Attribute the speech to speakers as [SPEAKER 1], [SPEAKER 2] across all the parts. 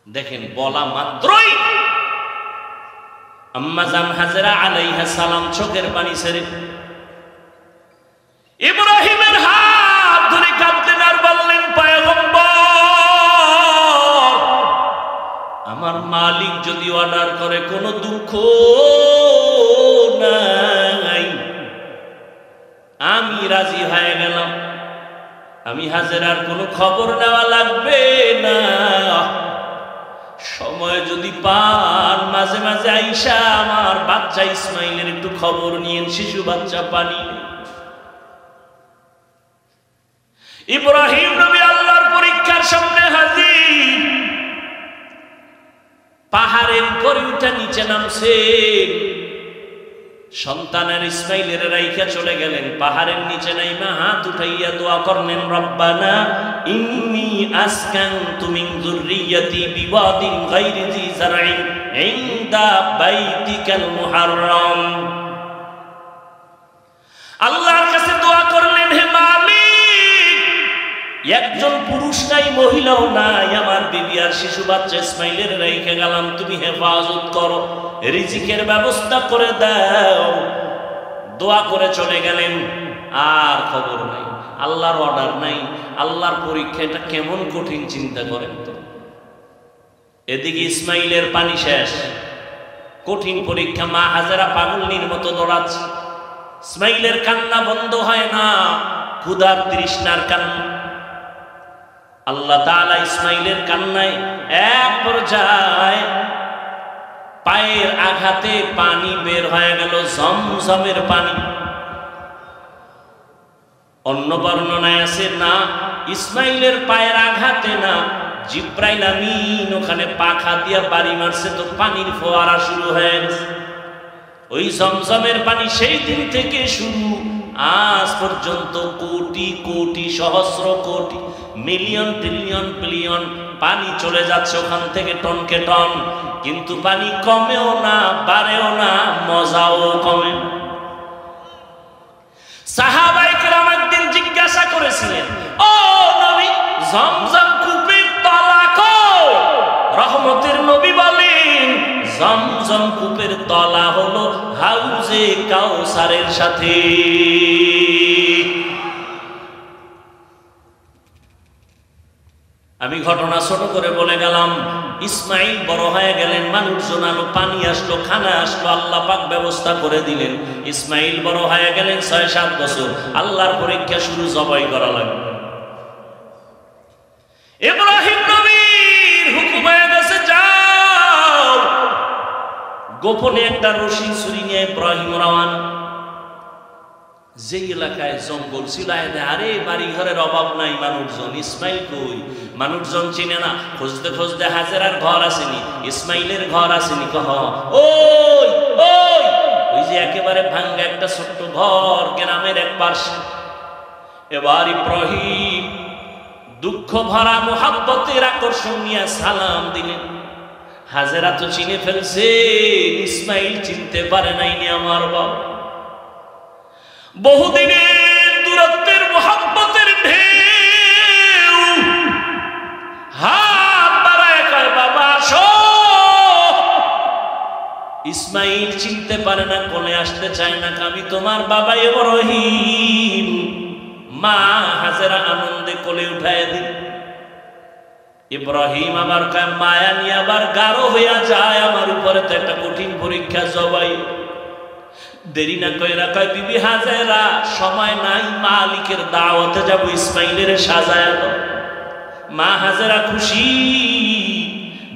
[SPEAKER 1] দেখেন বলা মাত্রই আম্মা জান হাজেরা আলাইহিস সালাম চোখের পানি ছেড়ে ইব্রাহিমের হাত ধরে কাঁদলেন আর বললেন, পয়গম্বর, আমার মালিক যদি অর্ডার করে কোনো দুঃখ নাই, আমি রাজি হয়ে গেলাম। আমি হাজেরার কোনো খবর নেওয়া লাগবে না। সময় যদি পান মাঝে মাঝে আইসা আমার বাচ্চা ইসমাইলের একটু খবর নিয়েন, শিশু বাচ্চা পানি। ইব্রাহিম নবী আল্লাহর পরীক্ষার সামনে হাজির। পাহাড়ের উপরে উঠে নিচে নামছে, সন্তানের ইসমাইলের রাইখা চলে গেলেন। পাহাড়ের নিচে নাইমা হাত উঠাইয়া দোয়া করলেন, রব্বানা ইন্নী আসকানতু মিন যুররিয়াতি বিওয়াদিন গায়রি যি যারইন ইনদা বাইতিকাল মুহাররম। আল্লাহর কাছে দোয়া করলেন, হে মালিক, একজন পুরুষ নাই, মহিলাও নাই, আমার বিবি আর শিশু বাচ্চা ইসমাইলের রেখে গেলাম, তুমি হেফাজত করো, রিজিকের ব্যবস্থা করে দাও। দোয়া করে চলে গেলেন, আর খবর নাই, আল্লাহর অর্ডার নাই। আল্লাহর পরীক্ষা, এটা কেমন কঠিন চিন্তা করেন তো। এদিকে ইসমাইলের পানি শেষ, কঠিন পরীক্ষা। মা হাজেরা পাগলনির মতো দৌড়াচ্ছে, ইসমাইলের কান্না বন্ধ হয় না, ক্ষুধার তৃষ্ণার কান্না। আল্লাহ তাআলা ইসমাইলের কান্নায় এক পর্যায়ে পায়ের আঘাতে পানি বের হয়ে গেল, জমজমের পানি। অন্য বর্ণনায় আছে না, ইসমাইলের পায়ের আঘাতে না, জিব্রাইল আমিন ওখানে পাখা দিয়া বাড়ি মারছে, তো পানির ফোয়ারা শুরু হয়ে গেছে। ওই জমজমের পানি সেই দিন থেকে শুরু, আজ পর্যন্ত কোটি কোটি, সহস্র কোটি, মিলিয়ন ট্রিলিয়ন বিলিয়ন পানি চলে যাচ্ছে ওখান থেকে টনকে টন, কিন্তু পানি কমেও না, বাড়েও না, মজাও কমে। সাহাবায়ে কেরাম একদিন জিজ্ঞাসা করেছিলেন, ও নবী, জমজম কূপের তলা কই? রহমতের নবী বলেন, জমজম কূপের তলা হলো হাউজে কাউসারের সাথে। আমি ঘটনা ছোট করে বলে গেলাম। ইসমাইল বড় হয়ে গেলেন, মানুষজন আলো, পানি আসলো, খানা আসলো, আল্লাহ পাক ব্যবস্থা করে দিলেন। ইসমাইল বড় হয়ে গেলেন, ৬-৭ বছর। আল্লাহর পরীক্ষা শুরু, জবাই করা লাগবে। ইব্রাহিম নবীর হুকুম হয়ে গেছে, যাও। গোপনে একটা রশি ছুরি নিয়ে ইব্রাহিম রওয়ানা। যে এলাকায় জঙ্গল ছিল, আরে বাড়ি ঘরের অভাব নাই, মানুষজন, ইসমাইল কই? মানুষজন চিনে না। খুঁজতে খুঁজতে হাজেরার ঘর আসেনি, ইসমাইলের ঘর আসেনি। কহ ওই ওই ওই যে একেবারে ভাঙ্গা একটা ছোট্ট ঘর গ্রামের এক পাশে। এবার ইব্রাহিম দুঃখ ভরা মোহাব্বতের আকর্ষণ নিয়ে সালাম দিলেন। হাজেরা তো চিনে ফেলছে, ইসমাইল চিনতে পারে নাইনি আমার বাবা। বহুদিনের দূরত্বের মোহাব্বতের ঢেউ, হাত বাড়ায় কয়, বাবা আসো। ইসমাইল চিনতে পারে না, কোলে আসতে চায় না, আমি তোমার বাবা ইব্রাহিম। মা হাজেরা আনন্দে কোলে উঠায় দিল। ইব্রাহিম আবার কয়, মায়া নিয়ে আবার গাঢ় হইয়া যায় আমার উপরে, তো একটা কঠিন পরীক্ষা, জবাই। দেরি না কইরা কয়, বিবি হাজেরা, সময় নাই, মালিকের দাওয়াতে যাব, ইসমাইলের সাজায়া দাও। মা হাজেরা খুশি,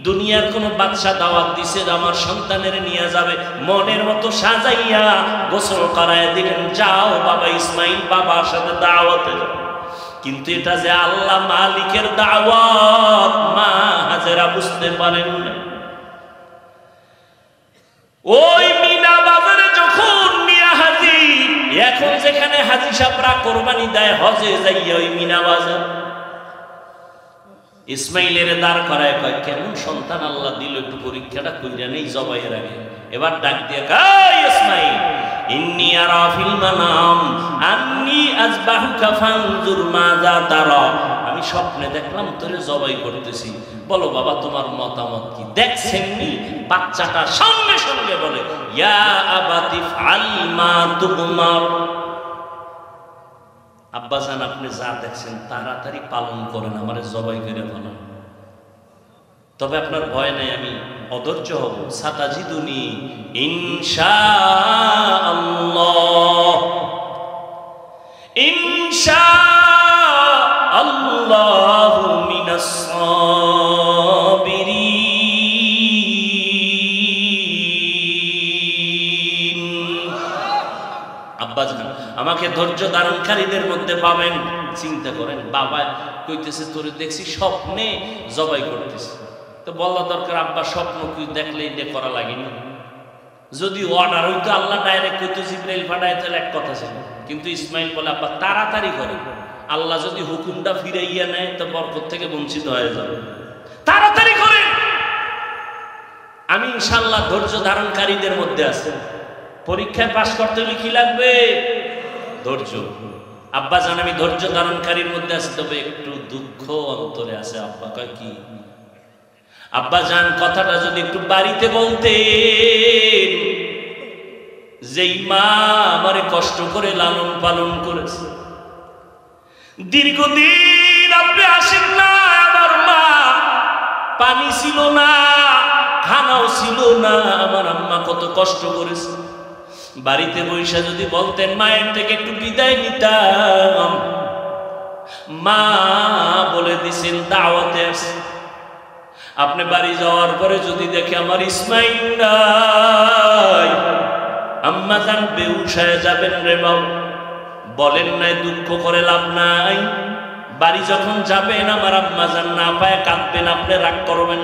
[SPEAKER 1] দুনিয়ার কোন বাদশা দাওয়াত দিছে আমার সন্তানের নিয়ে যাবে, মনের মতো সাজাইয়া গোসল করায় দিলেন, যাও বাবা ইসমাইল বাবার সাথে দাওয়াতে যাও। কিন্তু এটা যে আল্লাহ মালিকের দাওয়াত, মা হাজেরা বুঝতে পারেন না। ওই মিনা বাজারে যখন নিয়া হাজি, এখন যেখানে হাজি সাহেবরা কোরবানি দেয় হজে যাইয়া, ওই মিনা বাজার ইসমাইলের দাঁড় করায়, কয় কেমন সন্তান আল্লাহ দিল, একটু পরীক্ষাটা কইরা নেই জবাইয়ের আগে। এবার ডাক দিয়ে কয়, ইসমাইল, ইন্নী আরা ফিল মানাম আন্নী আযবাহুকা ফানজুর মাযা তারা। আমি স্বপ্নে দেখলাম তোরে জবাই করতেছি, বলো বাবা তোমার মতামত কি? দেখছেননি বাচ্চাটা সঙ্গে সঙ্গে বলে ইয়া আবাতি ফাল মা তুমার। আব্বাজান আপনি যা দেখছেন তাড়াতাড়ি পালন করেন, আমারে জবাই করে ফেলেন। তবে আপনার ভয় নাই, আমি অধৈর্য হব। সাতাজিদুনি ইনশাআল্লাহ, ইনশাআল্লাহু মিনাস সাবিরিন। আব্বাজান আমাকে ধৈর্য ধারণকারীদের মধ্যে পাবেন। চিন্তা করেন, বাবা কইতেছে তোরে দেখছি স্বপ্নে জবাই করতেছে, তো বলা দরকার আব্বা স্বপ্ন কি দেখলে এটা করা লাগেনি। যদি অর্ডার হইতো আল্লাহ ডাইরেক্ট কইতো জিবরাইল পাঠায় তাহলে এক কথা ছিল, কিন্তু ইসমাইল বলে আব্বা তাড়াতাড়ি করে, আল্লাহ যদি হুকুমটা ফিরাইয়া নেয় তো বরকত থেকে বঞ্চিত হয়ে যাবে, তাড়াতাড়ি করে। আমি ইনশাআল্লাহ ধৈর্য ধারণকারীদের মধ্যে আছি। পরীক্ষায় পাশ করতে হলে কি লাগবে? ধৈর্য। আব্বা জান আমি ধৈর্য ধারণকারীর মধ্যে আছি, তবে একটু দুঃখ অন্তরে আছে। আব্বা কয় কি? আব্বা জান কথাটা যদি একটু বাড়িতে বলতেন, যেই মা আমারে কষ্ট করে লালন পালন করেছে, দীর্ঘদিন আপনি আসেন না, আমার মা পানি ছিল না, খানাও ছিল না, আমার আম্মা কত কষ্ট করেছে। বাড়িতে বৈশা যদি বলতেন মায়ের থেকে একটু বিদায় নিতাম। মা বলে দিছেন দাওয়াতে আসে। আপনি বাড়ি যাওয়ার পরে যদি দেখে আমার ইসমাইল নাই, আম্মা জান বেহুশ হয়ে যাবেন রে বাবা। বলেন নাই দুঃখ করে লাভ নাই। বাড়ি যখন যাবেন আমার আম্মা জান না পায় কাঁদবেন, আপনি রাগ করবেন।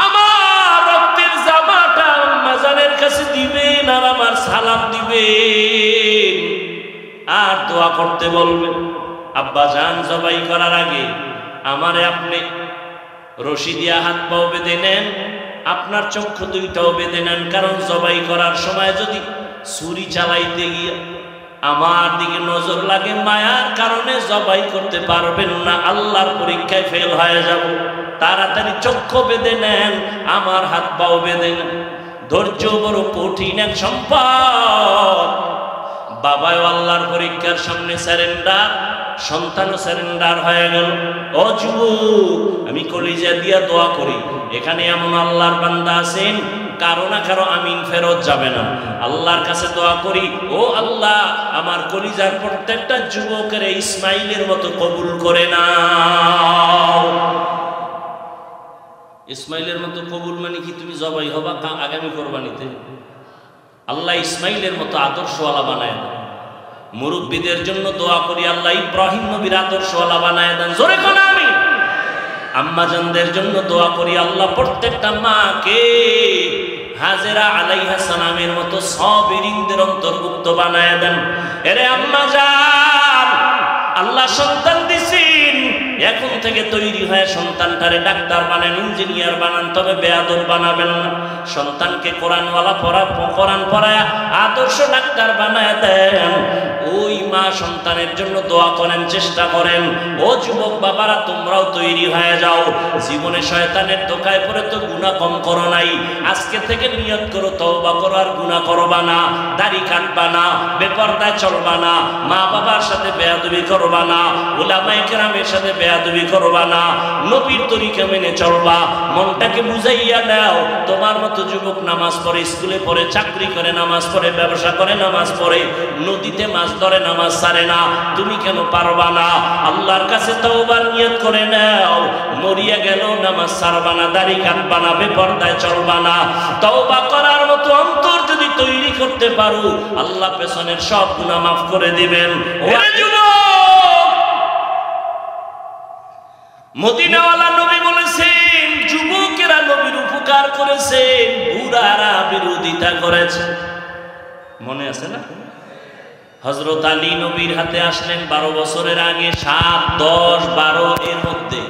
[SPEAKER 1] আমার রক্তের জামাটা আম্মা জানের কাছে দিবেন আর আমার সালাম দিবেন আর দোয়া করতে বলবেন। আব্বা জান জবাই করার আগে আমারে আপনি রশি দিয়া হাত পাও বেঁধে নেন, আপনার চক্ষু দুইটাও বেঁধে নেন, কারণ জবাই করার সময় যদি ছুরি চালাইতে গিয়ে আমার দিকে নজর লাগে, মায়ার কারণে জবাই করতে পারবেন না, আল্লাহর পরীক্ষায় ফেল হয়ে যাব। তাড়াতাড়ি চক্ষু বেঁধে নেন, আমার হাত পাও বেঁধে নেন। ধৈর্য বড় কঠিন এক সম্পদ। বাবাও আল্লাহর পরীক্ষার সামনে স্যারেন্ডার, সন্তানও স্যারেন্ডার হয়ে গেল। ও যুবক, আমি কলিজা দিয়া দোয়া করি, এখানে এমন আল্লাহর বান্দা আছেন কারো না কারো আমিন ফেরত যাবে না। আল্লাহর কাছে দোয়া করি, ও আল্লাহ আমার কলিজার প্রত্যেকটা যুবকের ইসমাইলের মতো কবুল করে নাও। ইসমাইলের মতো কবুল মানে কি? তুমি জবাই হবা আগামী কোরবানিতে। আল্লাহ ইসমাইলের মতো আদর্শওয়ালা বানায় দেন। মুরব্বীদের জন্য দোয়া করি, আল্লাহ ইব্রাহিম নবীর আদর্শওয়ালা বানায় দেন। জোরে কোন আমিন। আম্মাজানদের জন্য দোয়া করি, আল্লাহ প্রত্যেকটা মাকে হাজেরা আলাইহিস সালামের মতো সাবিরিনদের অন্তর্ভুক্ত বানায় দেন। এরে আম্মাজান, আল্লাহ সন্তান দিছেন, এখন থেকে তৈরি হয়ে সন্তানটারে ডাক্তার বানান, ইঞ্জিনিয়ার বানান, তবে বেয়াদব বানাবেন না। সন্তানকে কোরআনওয়ালা কোরআন পড়ায় আদর্শ ডাক্তার বানায় দেন। ওই মা সন্তানের জন্য দোয়া করেন, চেষ্টা করেন। ও যুবক বাবারা, তোমরাও তৈরি হয়ে যাও। জীবনে শয়তানের ধোঁকায় পড়ে তো গুনাহ কম করো নাই, আজকে থেকে নিয়ত করো তওবা করো, আর গুনাহ করবা না, দাড়ি কাটবা না, বেপরদায় চলবা না, মা বাবার সাথে বেয়াদবি করবা না, উলামায়ে কেরামের সাথে বেয়াদবি করবা না, নবীর তরিকা মেনে চলবা। মনটাকে বুঝাইয়া দাও, তোমার মতো যুবক নামাজ পড়ে, স্কুলে পড়ে, চাকরি করে নামাজ পড়ে, ব্যবসা করে নামাজ পড়ে, নদীতে মাছ ধরে নামাজ ছাড়ে না, তুমি কেন পারবা না? আল্লাহর কাছে তওবার নিয়ত করে নাও। মরিয়া গেল নামাজ ছাড়বা না, দাড়ি কাটবা না, বেপরদায় চলবা না। তওবা করার মতো অন্তর যদি তৈরি করতে পারো, আল্লাহ পেছনের সব গুনাহ মাফ করে দিবেন। ওরে যুবক, মদিনাওয়ালা নবী বলেছেন, যুবকেরা নবীর উপকার করেছেন, বুড়ারা বিরোধিতা করেছে। মনে আছে না? হযরত আলী নবীর হাতে আসলেন 12 বছরের আগে। 7, 10, 12 এর মধ্যে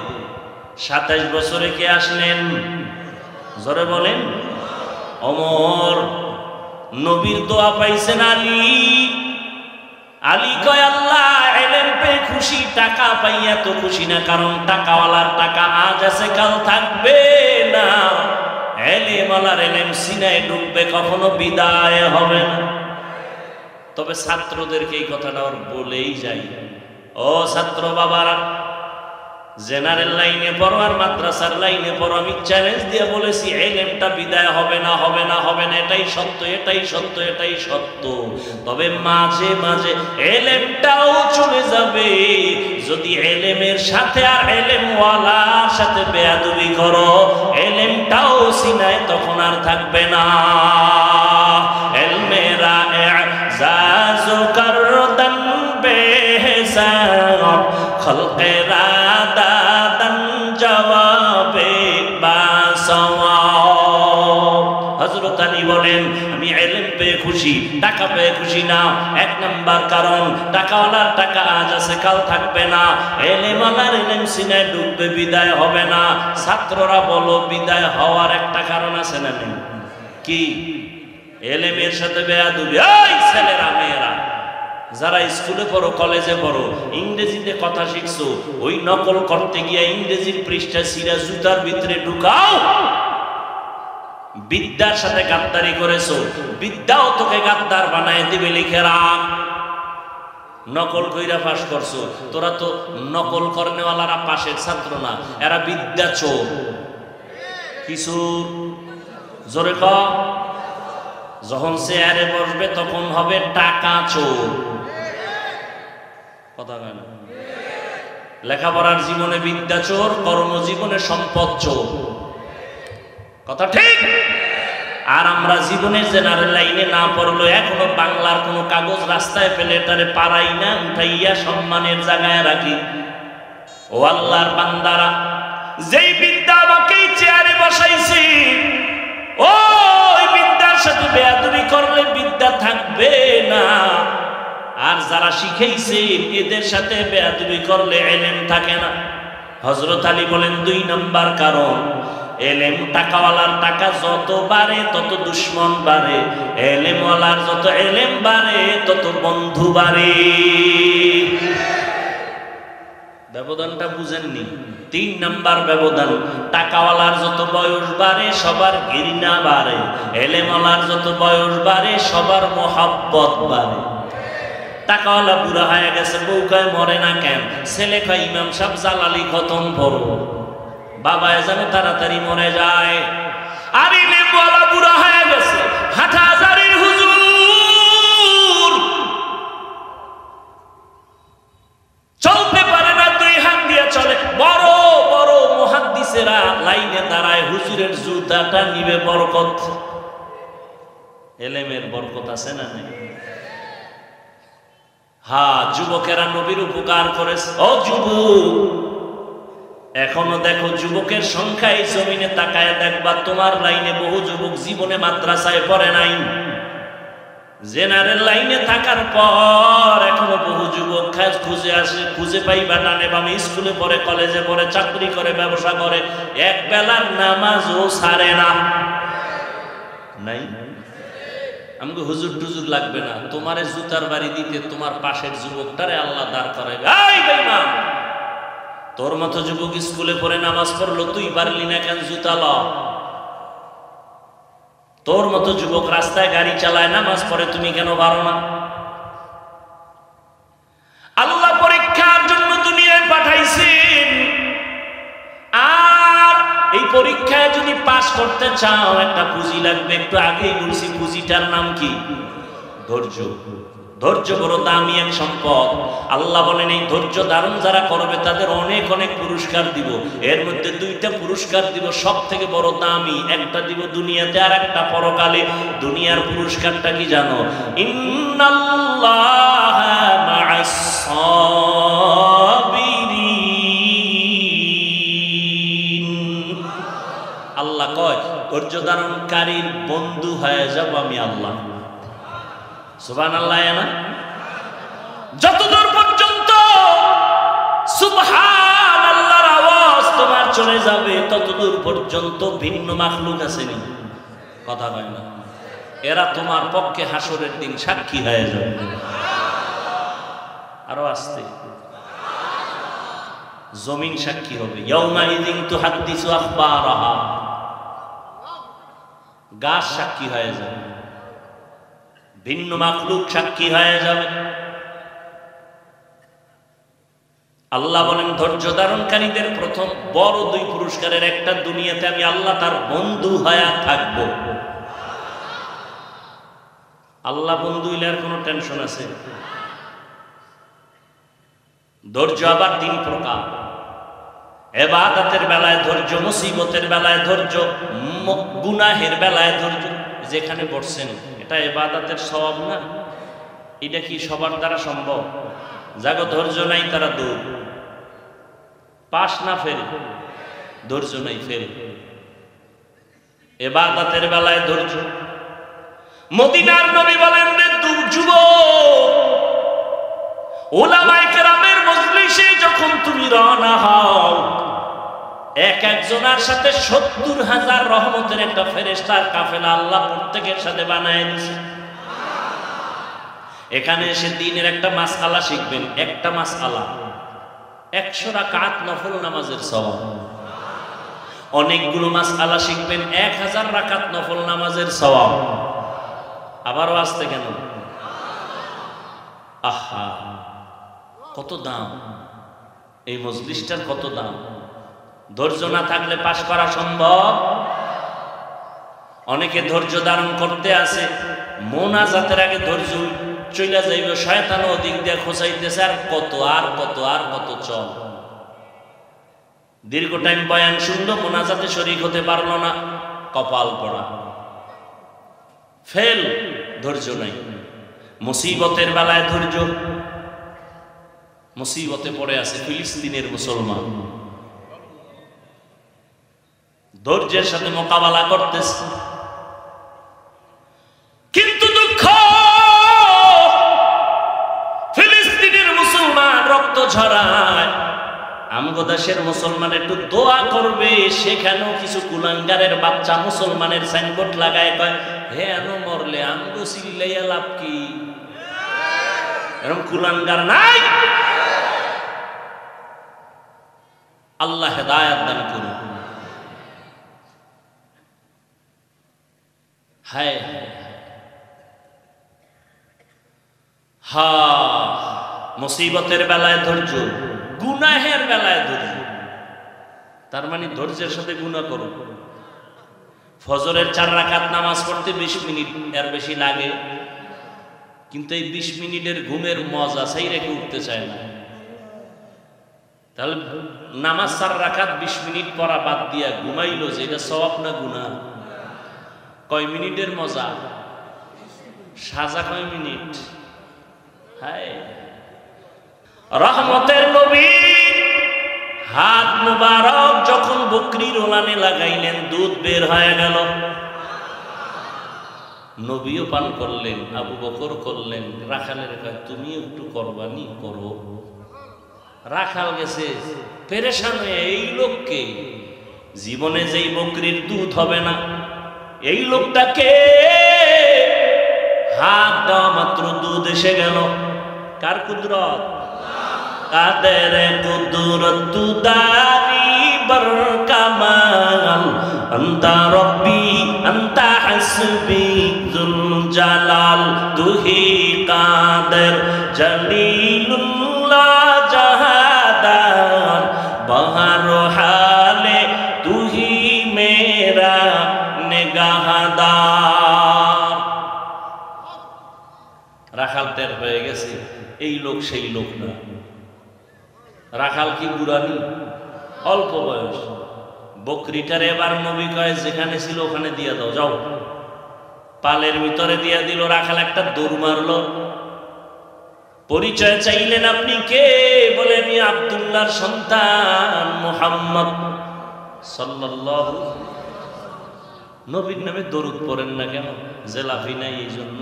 [SPEAKER 1] 27 বছরে কে আসলেন? জোরে বলেন। ওমর। নবীর দোয়া পাইছেন আলী। আলী কয়, আল্লাহ ইলম পেয়ে খুশি, টাকা পাইয়া তো খুশি না, কারণ টাকাওয়ালার টাকা আজ আছে কাল থাকবে না। এলেমওয়ালার এলেম সিনায় ঢুকবে, কখনো বিদায় হবে না। তবে ছাত্রদেরকে এই কথাটা ওর বলেই যাই, ও ছাত্র বাবারা, জেনারেল লাইনে পড়ো আর মাদ্রাসার লাইনে পড়ো, আমি চ্যালেঞ্জ দিয়ে বলেছি এলেমটা বিদায় হবে না, হবে না, হবে না, এটাই সত্য, এটাই সত্য, এটাই সত্য। তবে মাঝে মাঝে এলেমটাও চলে যাবে, যদি এলেমের সাথে আর এলেমওয়ালার সাথে বেয়াদবি করো, এলেমটাও সিনায় তখন আর থাকবে না। এলমেরা এজাজু করদান বেহসাব খলকেরা দাদান জবাবে বাসওয়াব। হযরত আলী বলেন, আমি ইলম পেয়ে খুশি, টাকা পেয়ে খুশি না। এক নাম্বার কারণ, টাকাওয়ালার টাকা আজ আছে কাল থাকবে না, ইলমওয়ালার ইলম সিনায় ডুববে, বিদায় হবে না। ছাত্ররা বলো, বিদায় হওয়ার একটা কারণ আছে না নেই? কি? ইলমের সাথে বেয়াদবি। এই ছেলেরা মেয়েরা যারা স্কুলে পড়ো, কলেজে পড়ো, ইংরেজিতে কথা শিখছো, ওই নকল করতে গিয়ে ইংরেজির পৃষ্ঠা ছিঁড়া জুতার ভিতরে ঢুকাও। বিদ্যার সাথে গাদ্দারি করেছো, বিদ্যাও তোকে গাদ্দার বানায় দিবে, লিখে রাখ। নকল কইরা পাস করছো, তোরা তো নকল করনেওয়ালারা পাশের ছাত্র না, এরা বিদ্যা চোর। কিছু জোরে ক, যখন চেয়ারে বসবে তখন হবে টাকা চোর। কথা হয় না? লেখাপড়ার জীবনে বিদ্যা চোর, কর্মজীবনে সম্পদ চোর। কথা ঠিক? আর আমরা জীবনে জেনারেল লাইনে না পড়লো, এখনো বাংলার কোনো কাগজ রাস্তায় পেলে এটারে পারাই না, উঠাইয়া সম্মানের জায়গায় রাখি। ও আল্লাহর বান্দারা, যেই বিদ্যা আমাকে চেয়ারে বসাইছে, ওই বিদ্যার সাথে বেয়াদবি করলে বিদ্যা থাকবে না। আর যারা শিখাইছে এদের সাথে বেয়াদবি করলে এলেম থাকে না। হযরত আলী বলেন, 2 নাম্বার কারণ, এলেম টাকাওয়ালার টাকা যত বাড়ে তত দুশ্মন বাড়ে, এলেমওয়ালার যত এলেম বাড়ে তত বন্ধু বাড়ে। ব্যবধানটা বুঝেননি? 3 নাম্বার ব্যবধান, টাকাওয়ালার যত বয়স বাড়ে সবার ঘৃণা বাড়ে, এলেমওয়ালার যত বয়স বাড়ে সবার মোহাব্বত বাড়ে। টাকাওয়ালা বুড়া হয়ে গেছে, বউ কয় মরে না কেন, ছেলে কয় ইমাম সাহেব জালালি খতম করো, বাবা যেন তাড়াতাড়ি মরে যায়। আর এলেমওয়ালা বুড়া হয়ে গেছে, হাটহাজারীর হুজুর, চলতে পারে না, 2 হাত দিয়ে চলে। বড় বড় মুহাদ্দিসেরা লাইনে দাঁড়ায়, হুজুরের জুতাটা নিবে বরকত। এলেমের বরকত আছে না নেই? হ্যাঁ, যুবকেরা নবীর উপকার করেছে। ও যুবক, এখনো দেখো যুবকের সংখ্যা, এই জমিনে তাকায় দেখবা তোমার লাইনে বহু যুবক জীবনে মাদ্রাসায় পড়ে নাই। জেনারেল লাইনে থাকার পর এখনো বহু যুবক খুঁজে আসে, খুঁজে পাইবা টানে বামে, স্কুলে পড়ে, কলেজে পড়ে, চাকরি করে, ব্যবসা করে, এক বেলার নামাজও ছাড়ে না। নাই? আমাকে হুজুর টুজুর লাগবে না, তোমারে জুতার বাড়ি দিতে তোমার পাশের যুবকটারে আল্লাহ দাঁড় করাবে। এই বেঈমান, তোর মতো যুবক স্কুলে পড়ে নামাজ পড়লো, তুই পারলি না কেন জুতা ল? তোর মতো যুবক রাস্তায় গাড়ি চালায়, নামাজ পড়ে, তুমি কেন পারো না? আল্লাহ পরীক্ষার জন্য দুনিয়ায় পাঠাইছেন, আর এই পরীক্ষায় যদি পাস করতে চাও একটা পুঁজি লাগবে। একটু আগেই বলছি, পুঁজিটার নাম কি? ধৈর্য। ধৈর্য বড় দামি এক সম্পদ। আল্লাহ বলেন, এই ধৈর্য ধারণ যারা করবে তাদের অনেক অনেক পুরস্কার দিব। এর মধ্যে 2টা পুরস্কার দিব, সব থেকে বড় দামি। একটা দিব দুনিয়াতে, আর একটা পরকালে। দুনিয়ার পুরস্কারটা কি জানো? ইন্নাল্লাহা মা'আস সাবিরিন। আল্লাহ কয়, ধৈর্য ধারণকারীর বন্ধু হয়ে যাব আমি আল্লাহ। সুবহানাল্লাহ। না, যতদূর পর্যন্ত সুবহানাল্লাহর আওয়াজ তোমার চলে যাবে ততদূর পর্যন্ত ভিন্ন মাখলুক আসেনি। কথা হয় না? এরা তোমার পক্ষে হাসরের দিন সাক্ষী হয়ে যাবে। আরো আসতে জমিন সাক্ষী হবে। ইয়াউমাইযিন তুহাদ্দিসু আখবারাহা, গাছ সাক্ষী হয়ে যাবে, ভিন্ন মাখলুক সাক্ষী হয়ে যাবে। আল্লাহ বলেন ধৈর্য ধারণকারীদের প্রথম বড় 2 পুরস্কারের একটা, দুনিয়াতে আমি আল্লাহ তার বন্ধু হয়ে থাকবো। আল্লাহ বন্ধু হইলে আর কোনো টেনশন আছে? ধৈর্য আবার 3 প্রকার। ইবাদতের বেলায় ধৈর্য, মুসিবতের বেলায় ধৈর্য, গুনাহের বেলায় ধৈর্য। যেখানে বসছেন এটা ইবাদতের সওয়াব না? এটা কি সবার দ্বারা সম্ভব? যাগো ধৈর্য নাই তারা দূর, পাস না ফেল, ধৈর্য নাই ফেল। ইবাদতের বেলায় ধৈর্য। মদিনার নবী বলেন রে যুবক, উলামায়ে কেরামের মজলিসে যখন তুমি রওনা হও, এক একজনের সাথে 70,000 রহমতের একটা ফেরেশতার কাফেলা আল্লাহ প্রত্যেকের সাথে বানায় দিয়েছে। এখানে এসে দিনের একটা মাসআলা শিখবেন, একটা মাসআলা 100 রাকাত নফল নামাজের সওয়াব। অনেকগুলো মাসআলা শিখবেন, 1000 রাকাত নফল নামাজের সওয়াব। আবারও আসতে কেন? আহা, কত দাম এই মজলিসটার, কত দাম! ধৈর্য না থাকলে পাশ করা সম্ভব? অনেকে ধৈর্য ধারণ করতে আসে, মোনাজাতের আগে ধৈর্য চলে যাইবে, শয়তান ওদিক দিয়ে খোঁচাইতেছে, আর কত আর কত আর কত চল। দীর্ঘ টাইম বয়ান শুনলো, মোনাজাতে শরীক হতে পারলো না, কপাল পড়া, ফেল, ধৈর্য নাই। মুসিবতের বেলায় ধৈর্য। মুসিবতে পড়ে আছে ফিলিস্তিনের মুসলমান, ধৈর্যের সাথে মোকাবেলা করতেছে, কিন্তু দুঃখ, ফিলিস্তিনের মুসলমান রক্ত ঝরায়। আমগো দেশের মুসলমান একটু দোয়া করবে, সেখানেও কিছু কুলাঙ্গারের বাচ্চা মুসলমানের সাইনবোর্ড লাগায় কয়, হে আনো মরলে আমগো চিল্লাইয়া লাভ কি? এরকম কুলাঙ্গার নাই। আল্লাহ হেদায়েত দান করুন। হায় হা, মুসিবতের বেলায় ধৈর্য, গুনাহের বেলায় ধৈর্য। তার মানে ধৈর্যের সাথে গুনাহ করুন। ফজরের 4 রাকাত নামাজ পড়তে 20 মিনিট এর বেশি লাগে, কিন্তু এই 20 মিনিটের ঘুমের মজা সেই রেখে উঠতে চায় না। তাহলে নামাজ 4 রাকাত 20 মিনিট পড়া বাদ দিয়া ঘুমাইলো, যে এটা সওয়াব না গুনাহ? কয় মিনিটের মজা, সাজা কয় মিনিট। হায়, রহমতের নবী হাত মুবারক যখন বকরির ওলানে লাগাইলেন, দুধ বের হয়ে গেল। নবীও পান করলেন, আবু বকর করলেন, রাখালের কয় তুমি একটু কোরবানি করো। রাখাল গেছে পেরেশান হয়ে, এই লোককে জীবনে যেই বকরির দুধ হবে না, এই লোকটাকে হাত দেওয়া মাত্র দুধ এসে গেল। কার কুদরত? কাদের কুদরত তুদারি বরকামাল, আনতা রব্বি আনতা হাসবি যুল জালাল, তুহি কাদের জলিলুল্লাহ জাহাদার, বহর হালে তুহি মেরা নিগাহদার। রাখাল টের হয়ে গেছে এই লোক সেই লোক না। রাখাল কি বুড়ানি? অল্প বয়স। বকরিটার এবার নবী কয় যেখানে ছিল ওখানে দিয়া দাও, যাও। পালের ভিতরে দিয়া দিল। রাখাল একটা দৌড় মারলো। পরিচয় চাইলেন, আপনি কে? বলে আমি আব্দুল্লাহর সন্তান মুহাম্মদ সাল্লাল্লাহু। নবীর নামে দরুদ পড়েন না কেন? জেলাফি নাই এই জন্য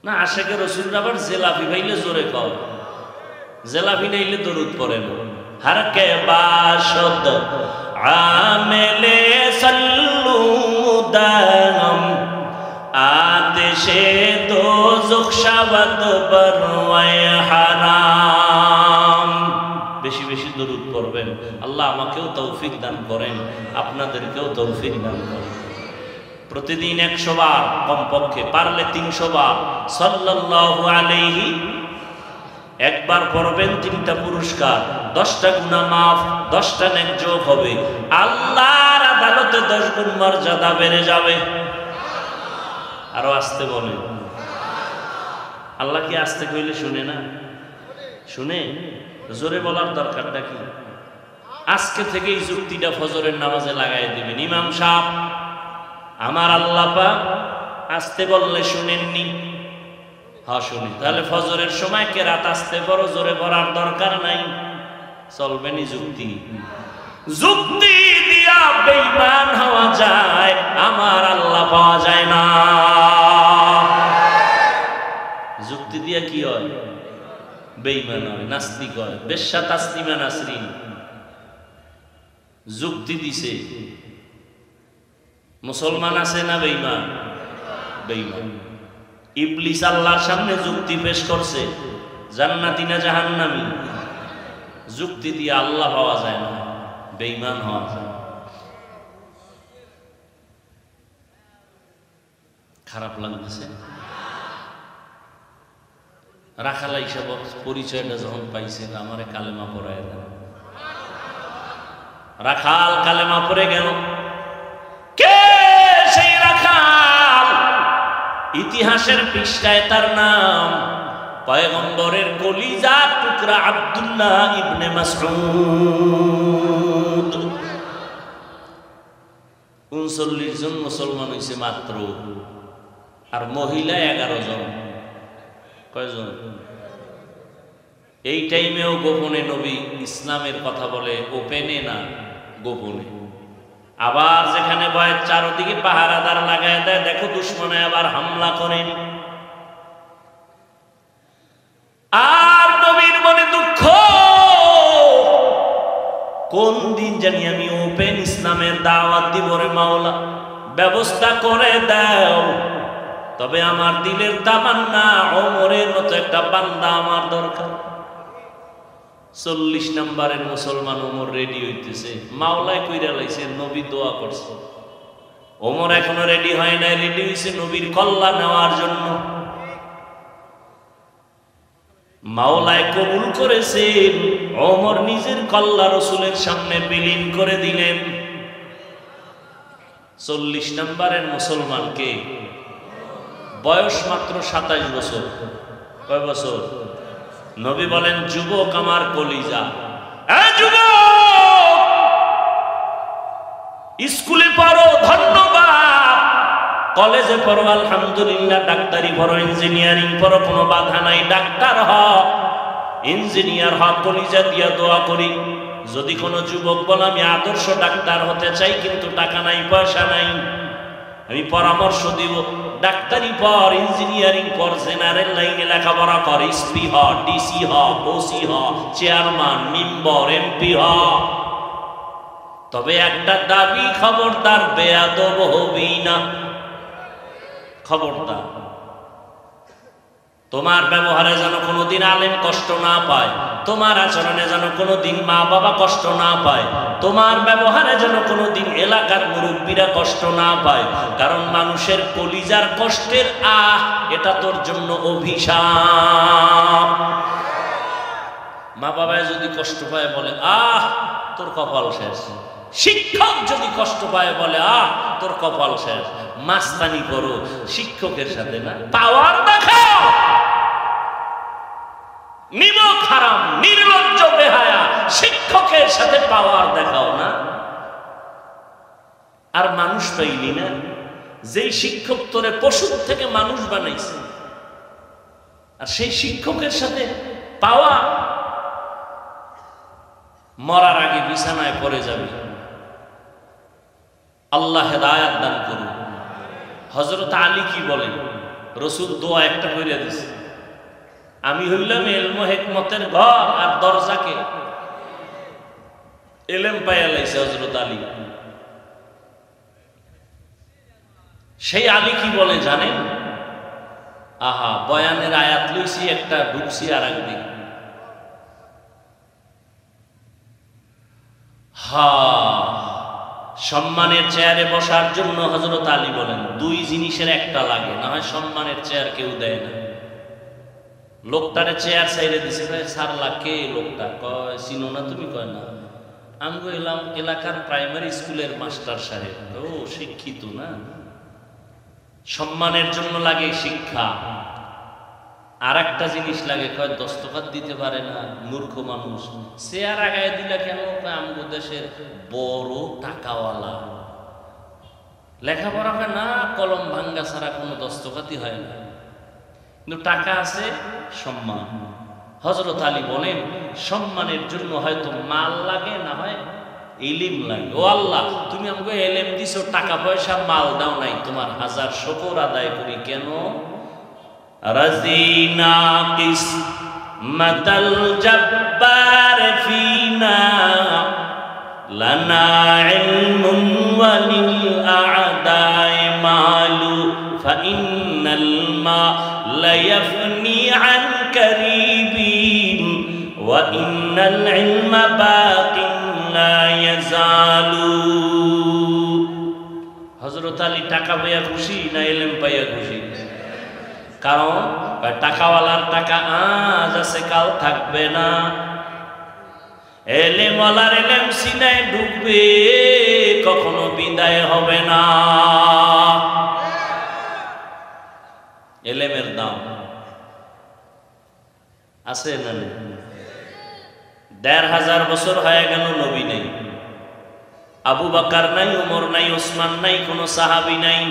[SPEAKER 1] না? আশেকে রসুলরা আবার জেলাফি ভাইলে জোরে কর, জেলাফি নাইলে দরুদ পড়েন। हर के बाशद आमेले सल्लू मुदाम आतिशे दोज़ख शवद बरवाए हराम। বেশি বেশি দরুদ পড়বেন। আল্লাহ আমাকেও তৌফিক দান করেন, আপনাদেরকেও তৌফিক দান করেন। প্রতিদিন 100 বার, কমপক্ষে পারলে 300 বার সাল্লাল্লাহু আলাইহি, একবার পড়বেন 3টা পুরস্কার, 10টা গুনাহ মাফ, 10টা নেক যোগ হবে, আল্লাহর আদালতে 10 গুণ মর্যাদা বেড়ে যাবে। আরো আসতে বলেন। আল্লাহ কি আসতে কইলে শুনে না? শুনে। জোরে বলার দরকারটা কি? আজকে থেকেই যুক্তিটা ফজরের নামাজে লাগাই দিবেন। ইমাম সাহেব, আমার আল্লাহ পাক আসতে বললে শুনেননি? হ্যাঁ শুনি। তাহলে ফজরের সময় কে রাত আসতে বড় জোরে পড়ার দরকার নাই, চলবেনি যুক্তি। যুক্তি দিয়া বেঈমান হওয়া যায়, আমার আল্লাহ পাওয়া যায় না। যুক্তি দিয়া কি হয়? বেঈমান হয়, নাস্তিক হয়, বেশ্যা তাসলিমা নাসরিন। যুক্তি দিছে, মুসলমান আছে না বেঈমান? বেঈমান। ইবলিস আল্লাহর সামনে যুক্তি পেশ করছে, জান্নাতি না জাহান্নামী? যুক্তি দিয়ে আল্লাহ পাওয়া যায় না, বেঈমান হওয়া যায়। খারাপ লাগতেছে? রাখালা হিসাব পরিচয়টা যখন পাইছেন, আমারে কালেমা পড়ায় দেন। রাখাল কালেমা পড়ে গেল। কে সেই রাখাল? ইতিহাসের পৃষ্ঠায় তার নাম পয়গম্বরের কলিজার টুকরা আব্দুল্লাহ ইবনে মাসউদ। 39 জন মুসলমান হয়েছে মাত্র, আর মহিলা 11 জন। কয়জন? এই টাইমেও গোপনে নবী ইসলামের কথা বলে, ওপেনে না, গোপনে। আবার যেখানে ভয়ের চারদিকে পাহারাদার লাগায় দেয়, দেখো দুশ্মনে আবার হামলা করেন। আর নবীর মনে দুঃখ, কোন দিন জানি আমি ওপেন ইসলামের দাওয়াত দিব রে মাওলা, ব্যবস্থা করে দাও। তবে আমার দিলের তামান্না, ওমরের মতো একটা বান্দা আমার দরকার। 40 নম্বরের মুসলমান ওমর রেডি হইতেছে, মাওলায় কইরা লাইছে, নবী দোয়া করছে। ওমর এখনো রেডি হয় নাই, রেডি হইছে নবীর কল্লা নেওয়ার জন্য। মাওলায় কবুল করেছেন, ওমর নিজের কল্লা রসুলের সামনে বিলীন করে দিলেন। 40 নম্বরের মুসলমানকে, বয়স মাত্র 27 বছর। কয় বছর? নবী বলেন, যুবক আমার কলিজা, যুবক স্কুলে পড়ো ধন্যবাদ, কলেজে পড়ো আলহামদুলিল্লাহ, ডাক্তারি পড়ো, ইঞ্জিনিয়ারিং পড়ো, কোনো বাধা নাই, ডাক্তার হও, ইঞ্জিনিয়ার হও, কলিজা দিয়া দোয়া করি। যদি কোনো যুবক বলে আমি আদর্শ ডাক্তার হতে চাই কিন্তু টাকা নাই, পয়সা নাই, আমি পরামর্শ দিব, ডাক্তারি পর, ইঞ্জিনিয়ারিং পর, জেনারেল লাইনে লেখাপড়া কর, এসপি হ, ডিসি হ, ওসি হ, চেয়ারম্যান, মেম্বার, এমপি হ। তবে একটা দাবি, খবরদার বেয়াদব হবি না, খবরদার। তোমার ব্যবহারে যেন কোনোদিন আলেম কষ্ট না পায়, তোমার আচরণে যেন কোনোদিন মা বাবা কষ্ট না পায়, তোমার ব্যবহারে যেন কোনোদিন এলাকার মুরব্বীরা কষ্ট না পায়। কারণ মানুষের কলিজার কষ্টের এটা তোর জন্য অভিশাপ। মা বাবায় যদি কষ্ট পায় বলে তোর কপাল শেষ। শিক্ষক যদি কষ্ট পায় বলে তোর কপাল শেষ। মাস্তানি করো শিক্ষকের সাথে না, পাওয়ার দেখাও। নিমক হারাম, নির্লজ্জ বেহায়া, শিক্ষকের সাথে পাওয়ার দেখাও না। আর মানুষ পাইলি না, যেই শিক্ষক তোরে পশুর থেকে মানুষ বানাইছে, আর সেই শিক্ষকের সাথে পাওয়া, মরার আগে বিছানায় পড়ে যাবে। আল্লাহ হেদায়েত দান করুন। হযরত আলী কি বলেন? রাসূল দোয়া একটা কইরা দিছে, আমি হইলাম ইলম হিকমতের ঘর আর দরজাকে ইলম পাইয়া লাইছে হযরত আলী। সেই আলী কি বলে জানেন? বয়ানের আয়াত লইছি একটা, ঢুকছি আর একদিন। সম্মানের চেয়ারে বসার জন্য হযরত আলী বলেন দুই জিনিসের একটা লাগে, না হয় সম্মানের চেয়ার কেউ দেয় না। লোকটারে চেয়ার সাইডে দিছে, স্যার লাকে লোকটা কয় চিনো না তুমি? কয় না, আমি এলাম এলাকার প্রাইমারি স্কুলের মাস্টার সাহেব। ও শিক্ষিত না? সম্মানের জন্য লাগে শিক্ষা। আর একটা জিনিস লাগে, কয় দস্তখত দিতে পারে না, মূর্খ মানুষ। চেয়ার আগায় দিলা কেন? আমগো দেশের বড় টাকাওয়ালা, লেখাপড়া হয় না, কলম ভাঙ্গা ছাড়া কোনো দস্তখতই হয় না, কিন্তু টাকা আছে, সম্মান। হযরত আলী বলেন সম্মানের জন্য হয়তো মাল লাগে, না হয় ইলম লাগে। ও আল্লাহ, তুমি আমাকে ইলম দিছো, টাকা পয়সা মাল দাও নাই, তোমার হাজার শুকর আদায় করি। কেন? রাজিনা কিসমাতাল জব্বার ফিনা লানা ইলমুন ওয়ালিল আ'দাই মালু ফাইন্নাল মালা ইয়াফনি আন কারিবিন ওয়া ইন্নাল ইলমা বাকিন লা ইয়াজালু। হযরত আলী টাকা পাইয়া খুশি না ইলম পাইয়া খুশি? কারণ টাকাওয়ালার টাকা আজ আছে, কাল থাকবে না। এলেমওয়ালার এলেম সিনায় ঢুকবে, কখনো বিদায় হবে না। এলেমের দাম আছে না? ১৫০০ বছর হয়ে গেল নবী নেই, আবু বকর নাই, ওমর নাই, ওসমান নাই, কোন সাহাবী নাই,